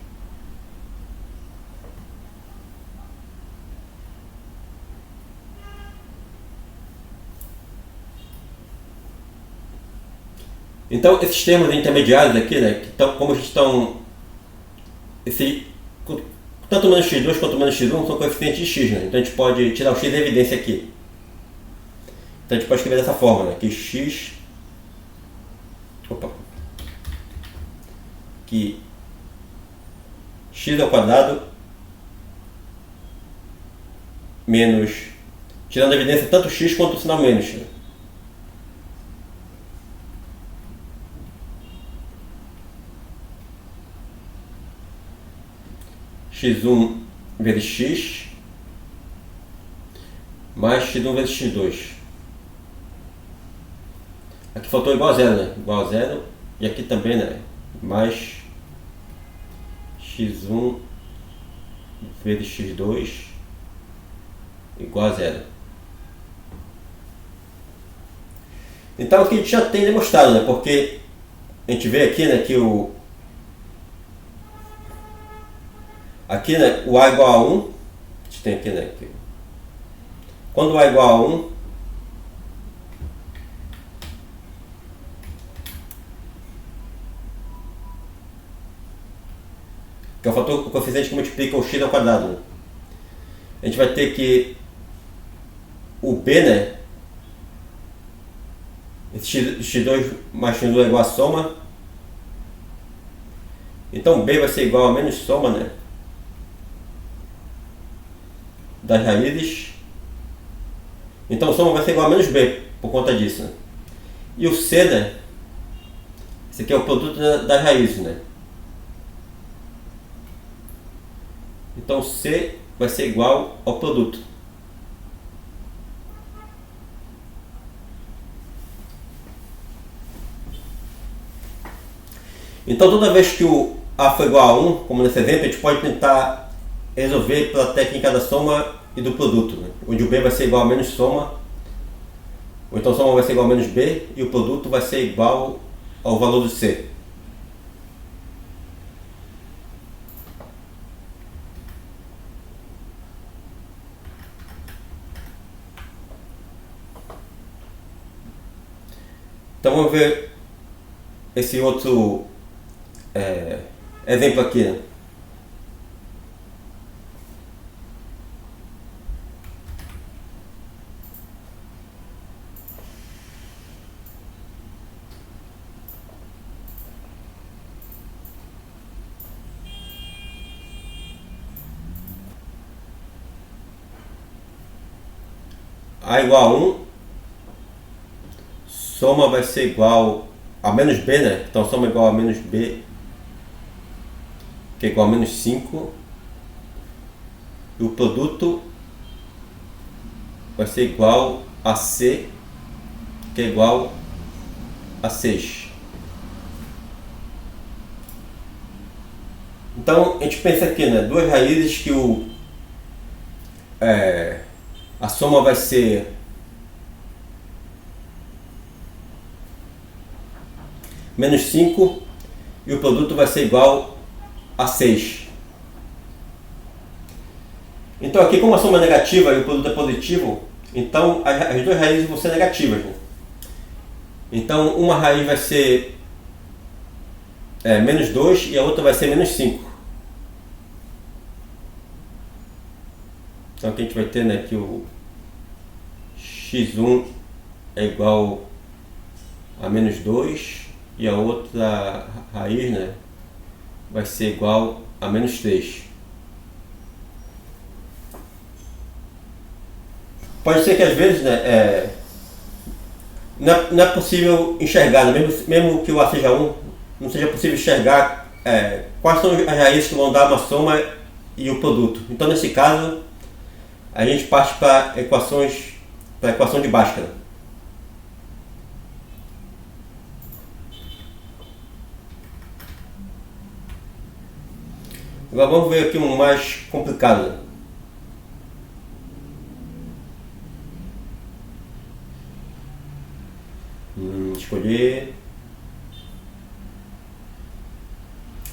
Então esses termos intermediários aqui, né, que estão, como estão tanto menos x2 quanto menos x1 são coeficientes de x, né? Então a gente pode tirar o x da evidência aqui. Então a gente pode escrever dessa forma, né, que x ao quadrado menos, tirando a evidência tanto x quanto o sinal menos, né? x1 vezes x mais x1 vezes x2. Aqui faltou igual a zero, né? Igual a zero. E aqui também, né? Mais x1 vezes x2 igual a zero. Então aqui a gente já tem demonstrado, né? Porque a gente vê aqui, né, que aqui, né, o A igual a 1, a gente tem aqui, né, que quando o A igual a 1, que é o fator, o coeficiente que multiplica o x ao quadrado, né, a gente vai ter que B, né? Esse x2 mais x1 é igual a soma. Então B vai ser igual a menos soma, né? Das raízes. Então soma vai ser igual a menos B por conta disso, né? E o C, né? Esse aqui é o produto das raízes, né? Então C vai ser igual ao produto. Então toda vez que o A for igual a 1, como nesse exemplo, a gente pode tentar resolver pela técnica da soma e do produto, né? Onde o B vai ser igual a menos soma, ou então soma vai ser igual a menos B, e o produto vai ser igual ao valor do C. Então vamos ver esse outro exemplo aqui, né? A igual a 1, soma vai ser igual a menos B, né? Então soma é igual a menos B, que é igual a menos 5. E o produto vai ser igual a C, que é igual a 6. Então a gente pensa aqui, né? Duas raízes que a soma vai ser menos 5 e o produto vai ser igual a 6. Então aqui, como a soma é negativa e o produto é positivo, então as duas raízes vão ser negativas, né? Então uma raiz vai ser menos 2 e a outra vai ser menos 5. Então aqui a gente vai ter, né, que o x1 é igual a menos 2 e a outra raiz, né, vai ser igual a menos 3. Pode ser que às vezes, né, não é possível enxergar, né, mesmo que o A seja 1, não seja possível enxergar quais são as raízes que vão dar uma soma e o produto. Então nesse caso a gente parte para a equação de Bhaskara. Agora vamos ver aqui um mais complicado. Escolher.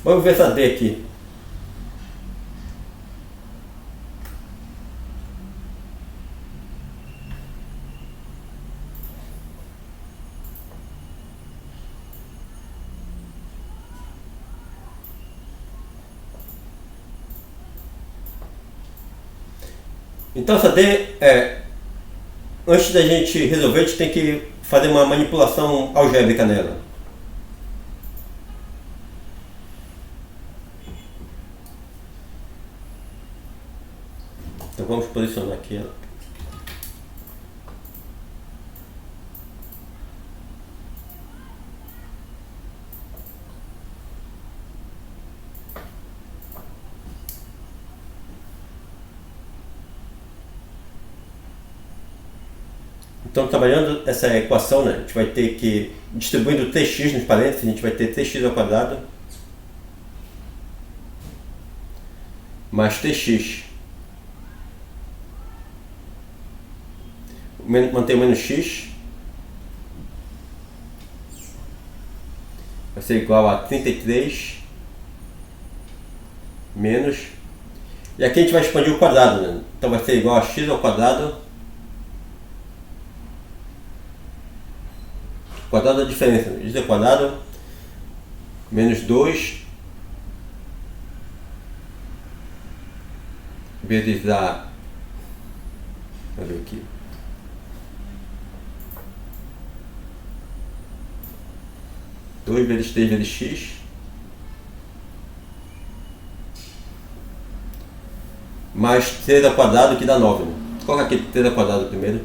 Vamos ver essa D aqui. Então essa D, antes da gente resolver, a gente tem que fazer uma manipulação algébrica nela. Então vamos posicionar aqui ela. Então, trabalhando essa equação, né, a gente vai ter que, distribuindo 3x nos parênteses, a gente vai ter 3x ao quadrado mais 3x. Manter o menos x vai ser igual a 33 menos, e aqui a gente vai expandir o quadrado, né? Então vai ser igual a x ao quadrado da diferença, x ao quadrado menos 2 vezes a, vamos ver aqui, 2 vezes 3 vezes x. Mais 3 ao quadrado, que dá 9. Né? Coloca aqui 3 ao quadrado primeiro.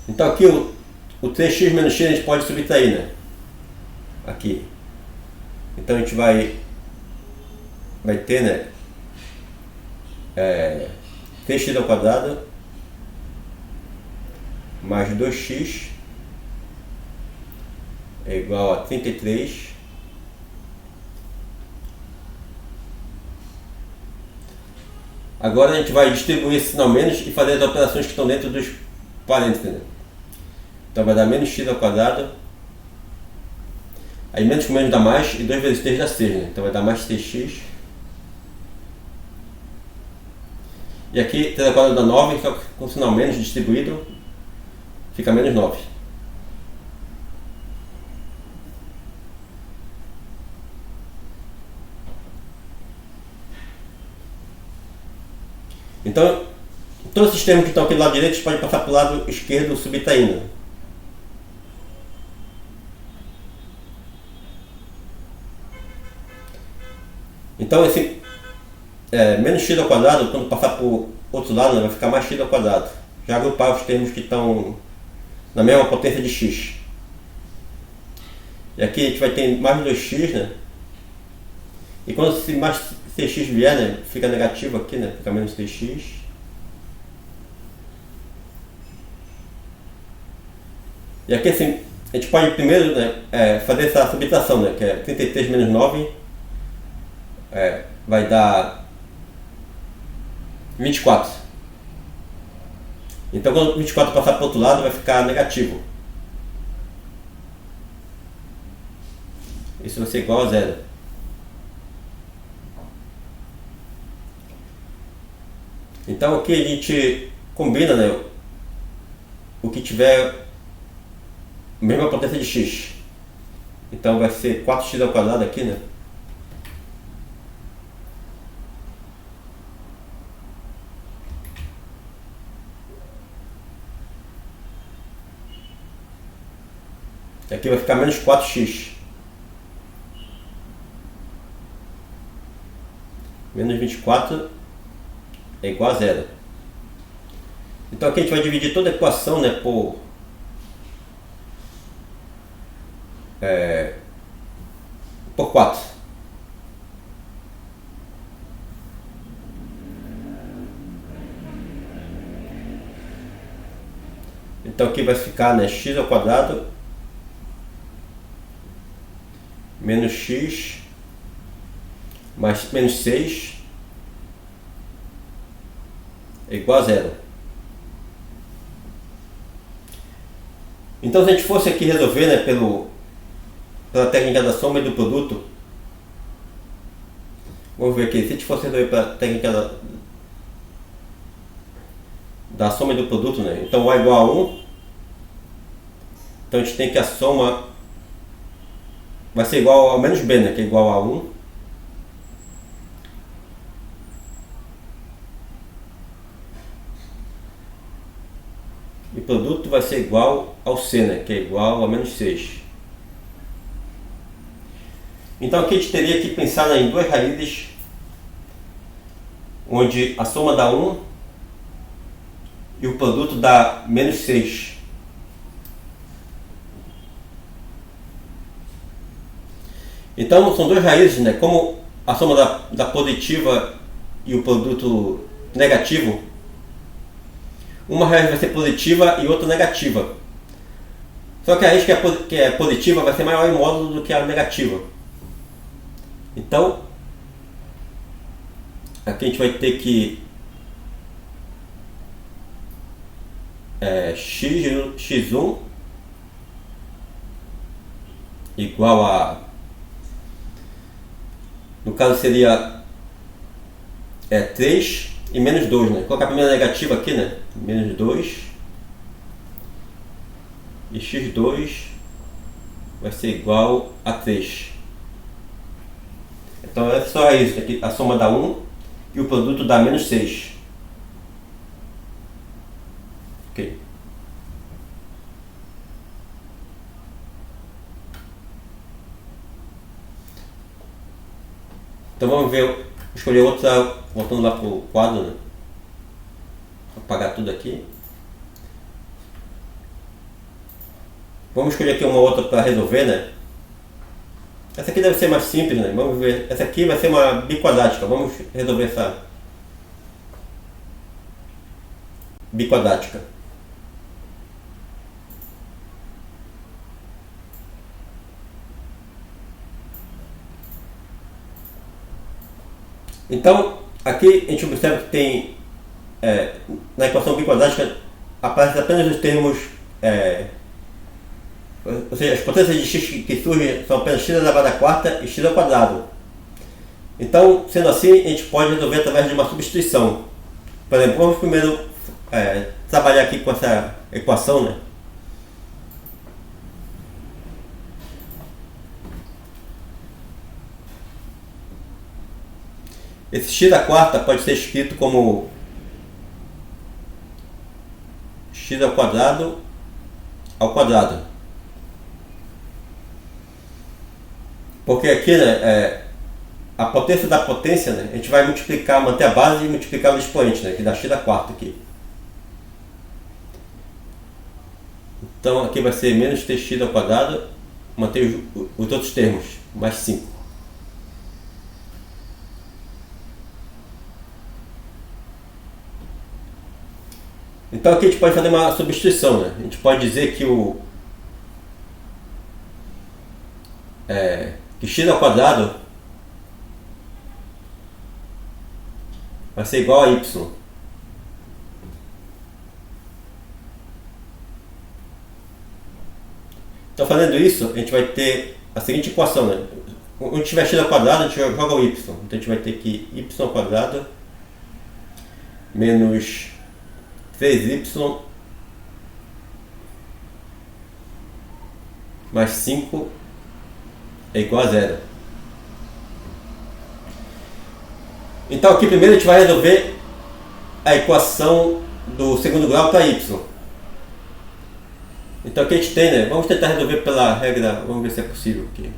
Então aqui o 3x menos x a gente pode subtrair, né? Aqui. Então a gente vai ter, né? 3x ao quadrado mais 2x é igual a 33. Agora a gente vai distribuir esse sinal menos e fazer as operações que estão dentro dos parênteses, né? Então vai dar menos x ao quadrado. Aí menos com menos dá mais, e 2 vezes 3 dá 6, né? Então vai dar mais 3x. E aqui 3 ao quadrado dá 9, só que com o sinal menos distribuído fica menos 9. Então, todos esses termos que estão aqui do lado direito podem passar para o lado esquerdo subtraindo. Então esse menos x ao quadrado, quando passar para o outro lado, né, vai ficar mais x ao quadrado. Já agrupar os termos que estão na mesma potência de x. E aqui a gente vai ter mais 2x, né? E quando esse mais 6x vier, né, fica negativo aqui, né? Fica menos 3x. E aqui assim, a gente pode primeiro, né, fazer essa subtração, né? Que é 33 menos 9 vai dar 24. Então quando o 24 passar para o outro lado vai ficar negativo. Isso vai ser igual a 0. Então aqui a gente combina, né, o que tiver a mesma potência de x. Então vai ser 4x ao quadrado aqui, né? Aqui vai ficar menos 4x. Menos 24 é igual a 0. Então aqui a gente vai dividir toda a equação, né, por 4. Então aqui vai ficar, né, x ao quadrado menos x mais menos 6 é igual a 0. Então se a gente fosse aqui resolver, né, pela técnica da soma e do produto, vamos ver aqui, se a gente fosse resolver pela técnica da soma e do produto, né, então A igual a 1, então a gente tem que a soma vai ser igual ao menos b, né, que é igual a 1. E o produto vai ser igual ao c, né, que é igual a menos 6. Então aqui a gente teria que pensar, né, em duas raízes, onde a soma dá 1 e o produto dá menos 6. Então são duas raízes, né? Como a soma da positiva e o produto negativo, uma raiz vai ser positiva e outra negativa. Só que a raiz que é positiva vai ser maior em módulo do que a negativa. Então aqui a gente vai ter que x1 igual a, no caso seria 3 e menos 2, né? Colocar a primeira negativa aqui, né? Menos 2 e x2 vai ser igual a 3. Então essa é só a raiz, aqui a soma dá 1 e o produto dá menos 6. Ok. Então vamos ver, escolher outra, voltando lá para o quadro, né? Vou apagar tudo aqui. Vamos escolher aqui uma outra para resolver, né? Essa aqui deve ser mais simples, né? Vamos ver. Essa aqui vai ser uma biquadrática. Vamos resolver essa biquadrática. Então, aqui a gente observa que tem, na equação biquadrática, aparece apenas os termos, ou seja, as potências de x que surgem são apenas x elevado à quarta e x ao quadrado. Então, sendo assim, a gente pode resolver através de uma substituição. Por exemplo, vamos primeiro trabalhar aqui com essa equação, né? Esse x à quarta pode ser escrito como x ao quadrado. Porque aqui, né, a potência da potência, né, a gente vai multiplicar, manter a base e multiplicar o expoente, né, que dá x à quarta aqui. Então aqui vai ser menos 3x ao quadrado, manter os outros termos, mais 5. Então aqui a gente pode fazer uma substituição, né? A gente pode dizer que que x ao quadrado vai ser igual a y. Então fazendo isso, a gente vai ter a seguinte equação, né? Onde tiver x ao quadrado, a gente joga o y. Então a gente vai ter que y ao quadrado menos 3y mais 5 é igual a 0. Então aqui primeiro a gente vai resolver a equação do segundo grau para y. Então aqui a gente tem, né? Vamos tentar resolver pela regra, vamos ver se é possível aqui.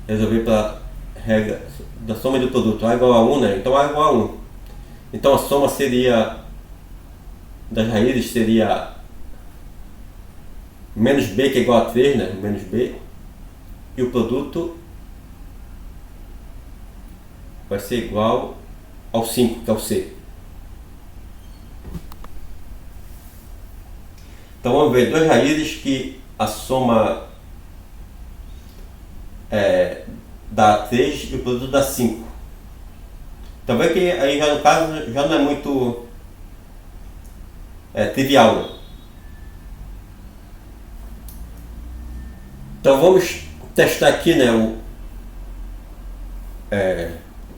Resolver pela regra da soma e do produto. A igual a 1, né? Então A igual a 1. Então a soma seria das raízes seria menos b, que é igual a 3, né? Menos b. E o produto vai ser igual ao 5, que é o c. Então vamos ver duas raízes que a soma dá 3 e o produto dá 5. Então vê que aí já no caso já não é muito trivial, né? Então vamos testar aqui, né,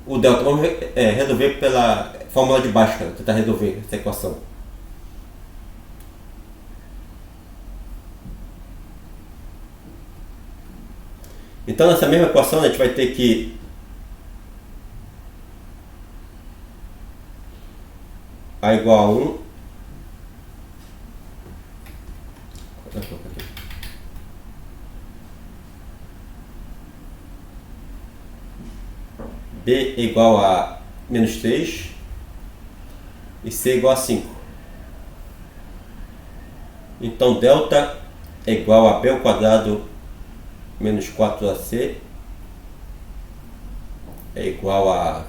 o delta. Vamos resolver pela fórmula de Bhaskara, tentar resolver essa equação. Então nessa mesma equação, né, a gente vai ter que A igual a 1 B igual a menos 3 e C igual a 5. Então delta é igual a B ao quadrado menos 4AC é igual a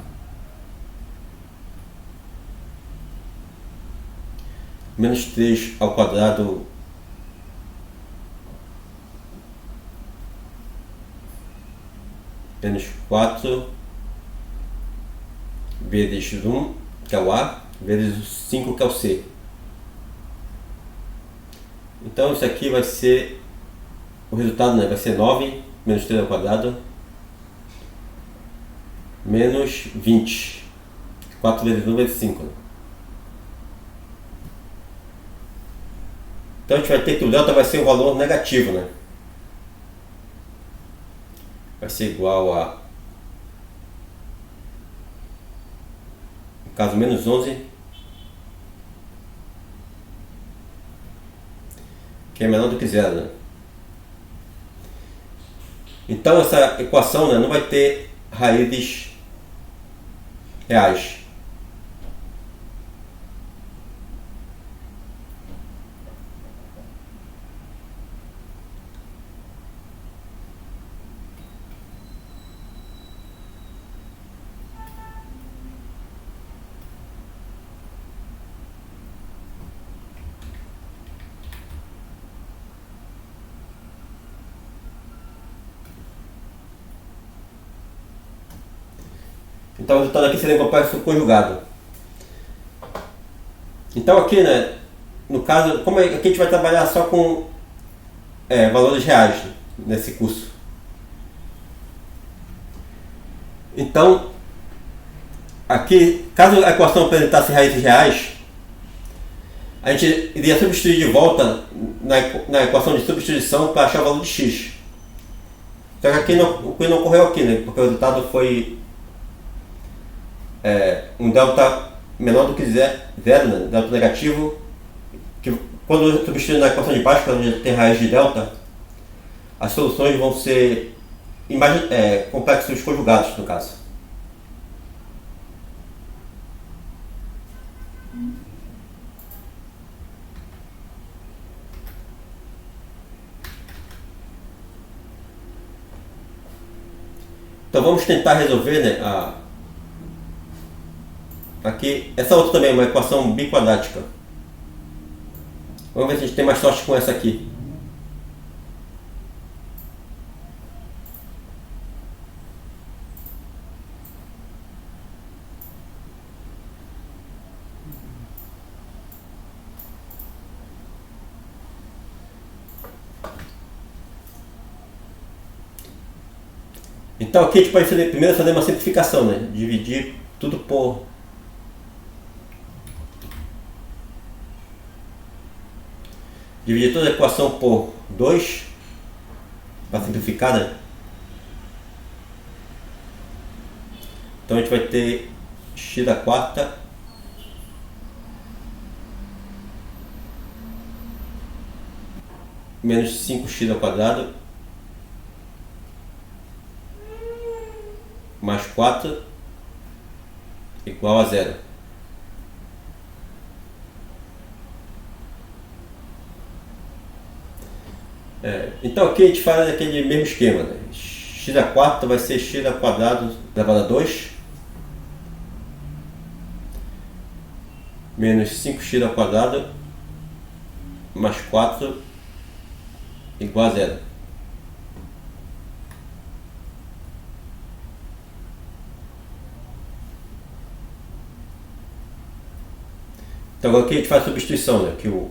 menos 3 ao quadrado menos 4 vezes 1, que é o A, vezes 5, que é o C. Então isso aqui vai ser, o resultado, né, vai ser 9 menos 3 ao quadrado menos 20. 4 vezes 1 vezes 5. Então a gente vai ter que o delta vai ser um valor negativo, né? Vai ser igual a no caso menos 11, que é menor do que zero, né? Então essa equação, né, não vai ter raízes reais. Então o resultado aqui seria um complexo conjugado. Então aqui, né, no caso, como aqui a gente vai trabalhar só com valores reais nesse curso. Então, aqui, caso a equação apresentasse raízes reais, a gente iria substituir de volta na equação de substituição para achar o valor de x. Só que aqui o que não ocorreu aqui, né, porque o resultado foi um delta menor do que zero, né? Delta negativo, que quando substituir na equação de baixo, quando a gente tem raiz de delta, as soluções vão ser complexos conjugados, no caso. Então vamos tentar resolver, né, aqui, essa outra também é uma equação biquadrática. Vamos ver se a gente tem mais sorte com essa aqui. Então aqui a gente pode primeiro fazer uma simplificação, né? Dividir tudo por dividir toda a equação por 2 para simplificar, né? Então a gente vai ter x da quarta menos 5x ao quadrado mais 4 igual a zero. Então aqui a gente faz aquele mesmo esquema, né? X à quarta vai ser x ao quadrado elevado a 2 menos 5x ao quadrado mais 4 igual a zero. Então aqui a gente faz a substituição, né? Que o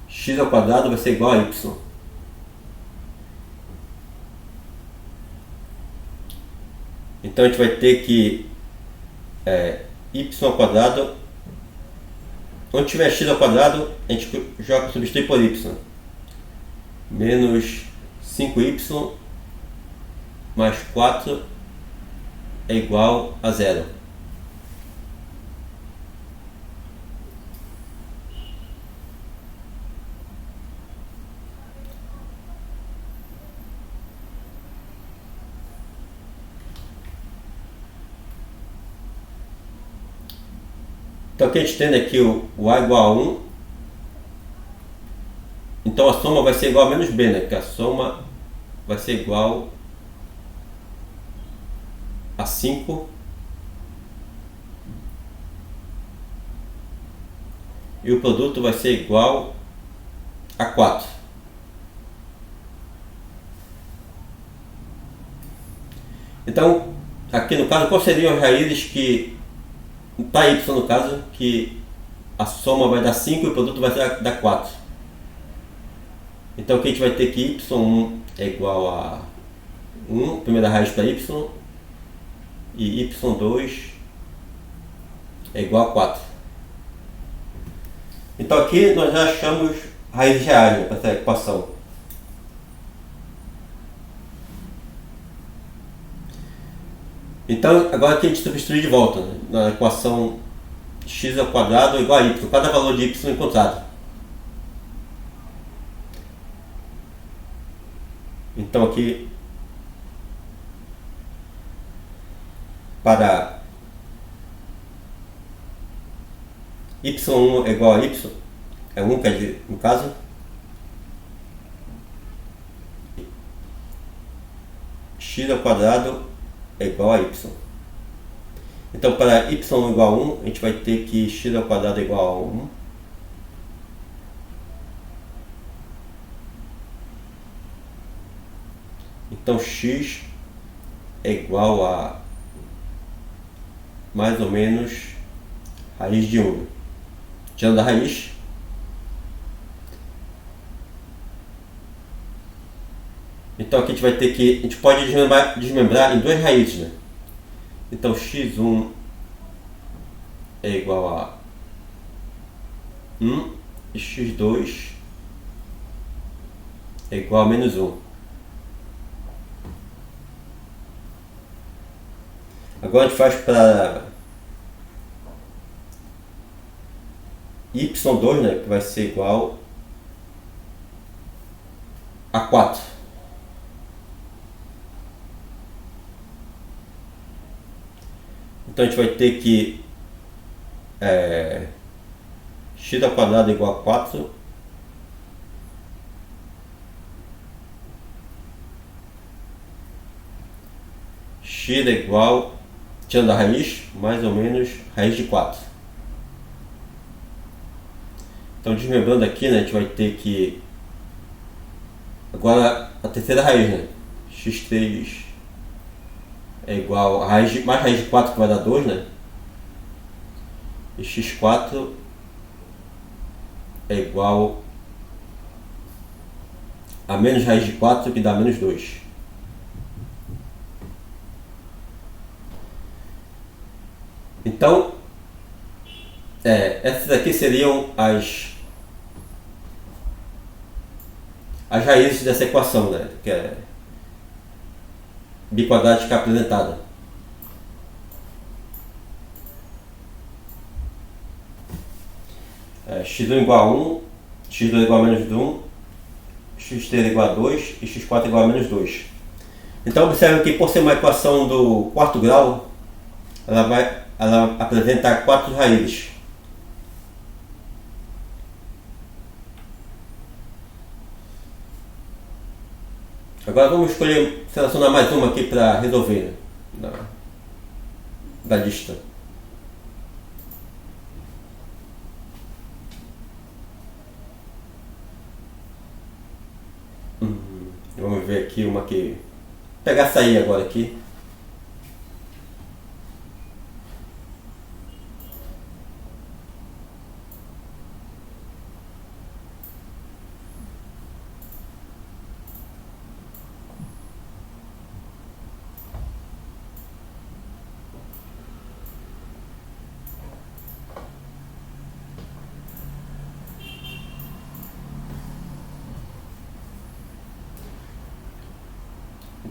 x ao quadrado vai ser igual a y. Então a gente vai ter que y ao quadrado, onde tiver x ao quadrado, a gente substitui por y. Menos 5y mais 4 é igual a zero. Então aqui a gente tem aqui o a igual a 1. Então a soma vai ser igual a menos b, né? Porque a soma vai ser igual a 5 e o produto vai ser igual a 4. Então, aqui no caso, quais seriam as raízes que para y no caso, que a soma vai dar 5 e o produto vai dar 4. Então aqui a gente vai ter que y1 é igual a 1, primeira raiz para y, e y2 é igual a 4. Então aqui nós já achamos raízes reais, né, para essa equação. Então agora aqui a gente substitui de volta, né, na equação x ao quadrado é igual a y, cada valor de y encontrado. Então aqui para y1 é igual a y, é 1, quer dizer, no caso, x ao quadrado é igual a y. Então para y igual a 1, a gente vai ter que x ao quadrado é igual a 1. Então x é igual a mais ou menos raiz de 1. Tirando a raiz, então aqui a gente vai ter que, a gente pode desmembrar em duas raízes, né? Então x1 é igual a 1 e x2 é igual a menos 1. Agora a gente faz para y2, né, que vai ser igual a 4. Então a gente vai ter que x ao quadrado é igual a 4 x é igual, tirando a raiz, mais ou menos raiz de 4. Então desmembrando aqui, né, a gente vai ter que agora a terceira raiz, né, x3 é igual a raiz de, mais raiz de 4 que vai dar 2, né, e x4 é igual a menos raiz de 4 que dá menos 2. Então, essas aqui seriam as raízes dessa equação, né, que é biquadrática apresentada. X1 igual a 1, x2 igual a menos 1, x3 igual a 2 e x4 igual a menos 2. Então observe que por ser uma equação do quarto grau, ela apresenta 4 raízes. Agora vamos selecionar mais uma aqui para resolver, né, da lista. Vamos ver aqui uma que... Vou pegar essa aí agora aqui.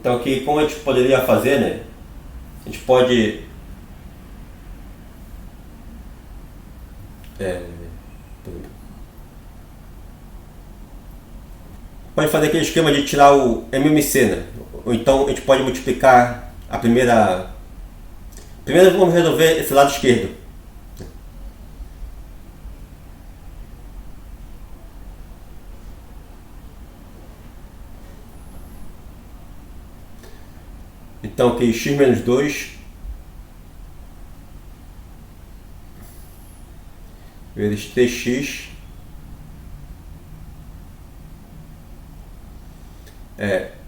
Então aqui, como a gente poderia fazer, né? A gente pode fazer aquele esquema de tirar o MMC, né? Ou então a gente pode multiplicar a primeira... Primeiro vamos resolver esse lado esquerdo. Então aqui x menos 2 vezes 3x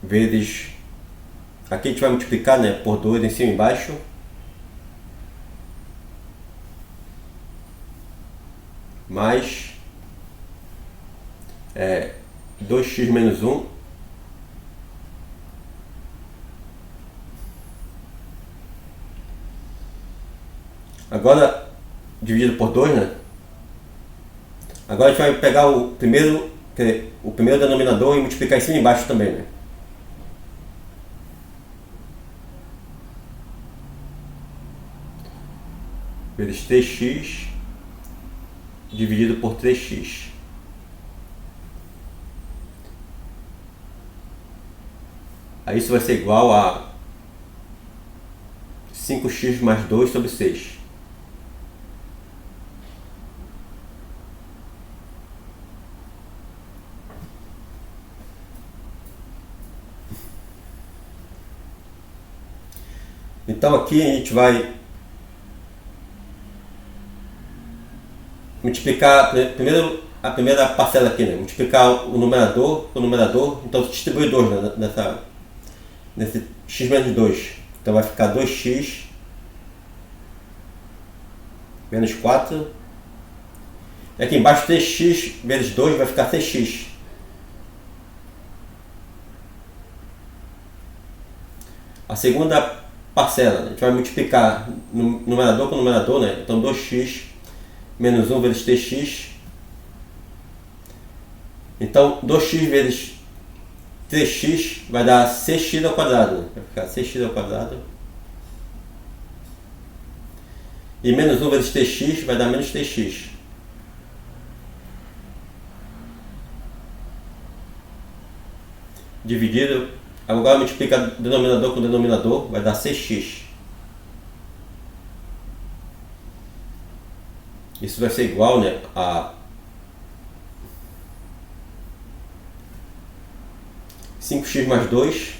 vezes, aqui a gente vai multiplicar, né, por 2 em cima e embaixo, mais 2x menos 1 agora dividido por 2, né? Agora a gente vai pegar o primeiro denominador e multiplicar em cima e embaixo também, né? vezes 3x dividido por 3x. Aí isso vai ser igual a 5x mais 2 sobre 6. Então aqui a gente vai multiplicar primeiro a primeira parcela aqui, né? Multiplicar o numerador com o numerador, então distribui 2, né? Nesse x menos 2. Então vai ficar 2x menos 4. E aqui embaixo 3x vezes 2 vai ficar 6x. A segunda parcela, a gente vai multiplicar numerador com numerador, né? Então 2x menos 1 vezes 3x. Então 2x vezes 3x vai dar 6x ao quadrado, né? Vai ficar 6x ao quadrado. E menos 1 vezes 3x vai dar menos 3x. Dividido, agora multiplica denominador com denominador, vai dar 6x. Isso vai ser igual, né, a 5x mais 2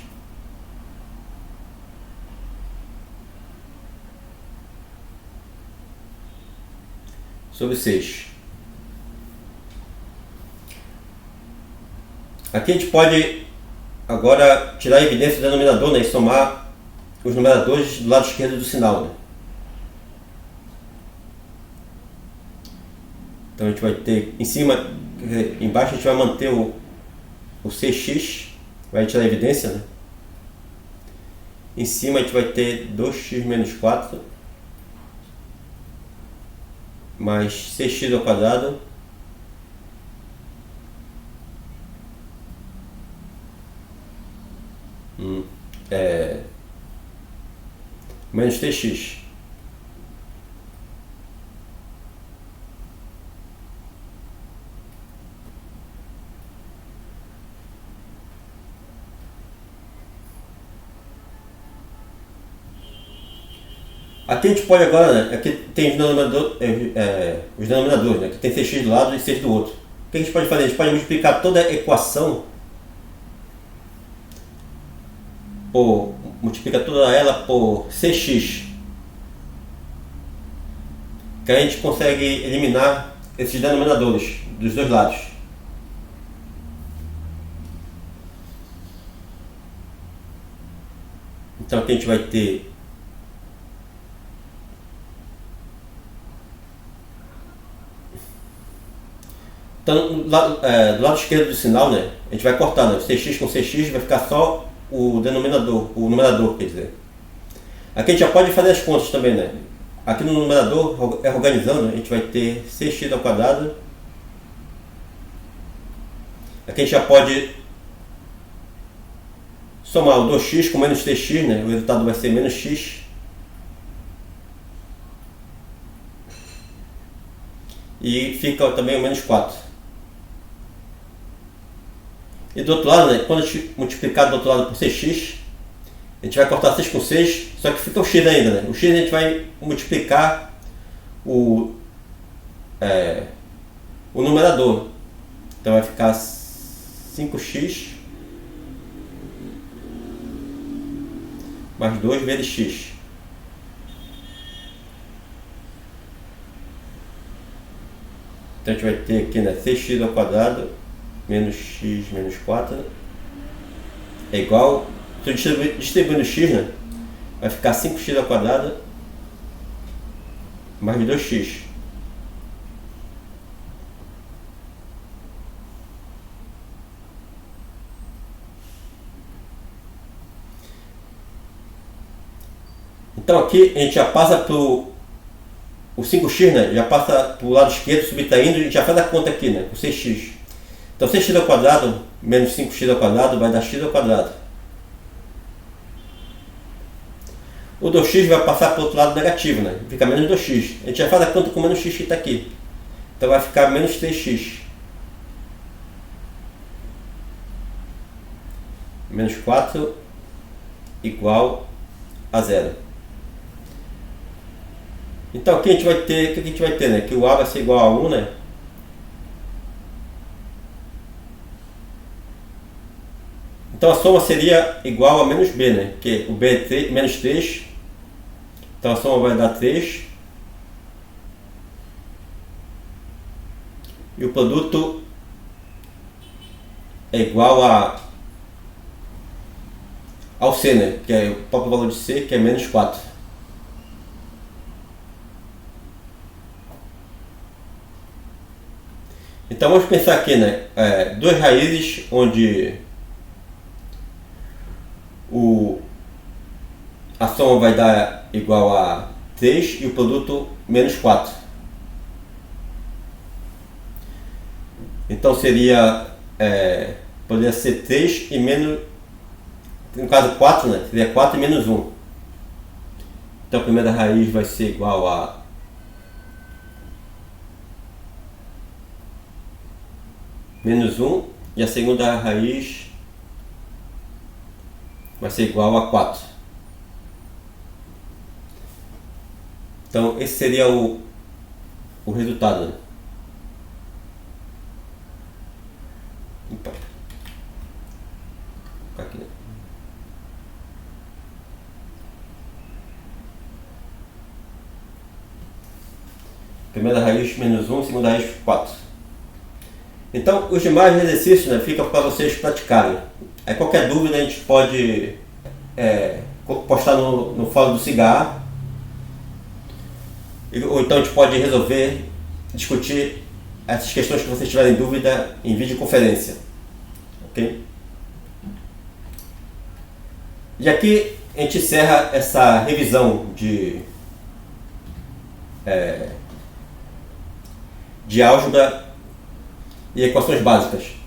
sobre 6. Aqui a gente pode agora tirar a evidência do denominador, né, e somar os numeradores do lado esquerdo do sinal, né? Então a gente vai ter em cima, embaixo a gente vai manter o 6x, vai tirar a evidência, né? Em cima a gente vai ter 2x menos 4 mais 6x ao quadrado menos 3x. Aqui a gente pode agora, né? Aqui tem os denominadores, né? Aqui tem 6x do lado e 6 do outro. O que a gente pode fazer? A gente pode multiplicar toda a equação multiplica toda ela por 6x, que a gente consegue eliminar esses denominadores dos dois lados. Então aqui a gente vai ter do lado esquerdo do sinal, né, a gente vai cortar, né? 6x com 6x vai ficar só o denominador, o numerador, quer dizer. Aqui a gente já pode fazer as contas também, né? Aqui no numerador, organizando, a gente vai ter 6x ao quadrado. Aqui a gente já pode somar o 2x com menos 3x, né? O resultado vai ser menos x. E fica também o menos 4. E do outro lado, né, quando a gente multiplicar do outro lado por 6x, a gente vai cortar 6 com 6, só que fica o x ainda, né? O x a gente vai multiplicar o numerador. Então vai ficar 5x mais 2 vezes x. Então a gente vai ter aqui, né, 6x ao quadrado menos x menos 4 é igual, estou distribuindo x, né? Vai ficar 5x ao quadrado mais 2x. Então aqui a gente já passa para o 5x, né? Já passa para o lado esquerdo, subtraindo, e a gente já faz a conta aqui, né? Com 6x. Então 6x ao quadrado menos 5x ao quadrado vai dar x ao quadrado. O o 2x vai passar para o outro lado negativo, né? Fica menos 2x. A gente já faz a conta com menos x que está aqui. Então vai ficar menos 3x. Menos 4 igual a 0. Então aqui a gente vai ter, o que a gente vai ter, né? Que o A vai ser igual a 1, né? Então a soma seria igual a menos B, né? Porque o B é 3, menos 3. Então a soma vai dar 3. E o produto é igual ao C, né? Que é o próprio valor de C, que é menos 4. Então vamos pensar aqui, né? Duas raízes onde a soma vai dar igual a 3 e o produto menos 4. Então poderia ser 3 e menos, no caso 4, né? Seria 4 e menos 1. Então a primeira raiz vai ser igual a menos 1 e a segunda raiz vai ser igual a 4. Então esse seria o resultado, né? Opa. Aqui, né? Primeira raiz menos 1, segunda raiz 4. Então os demais exercícios, né, ficam para vocês praticarem. Qualquer dúvida a gente pode postar no fórum do Cigar, ou então a gente pode resolver, discutir essas questões que vocês tiverem dúvida em videoconferência. Ok? E aqui a gente encerra essa revisão de álgebra e equações básicas.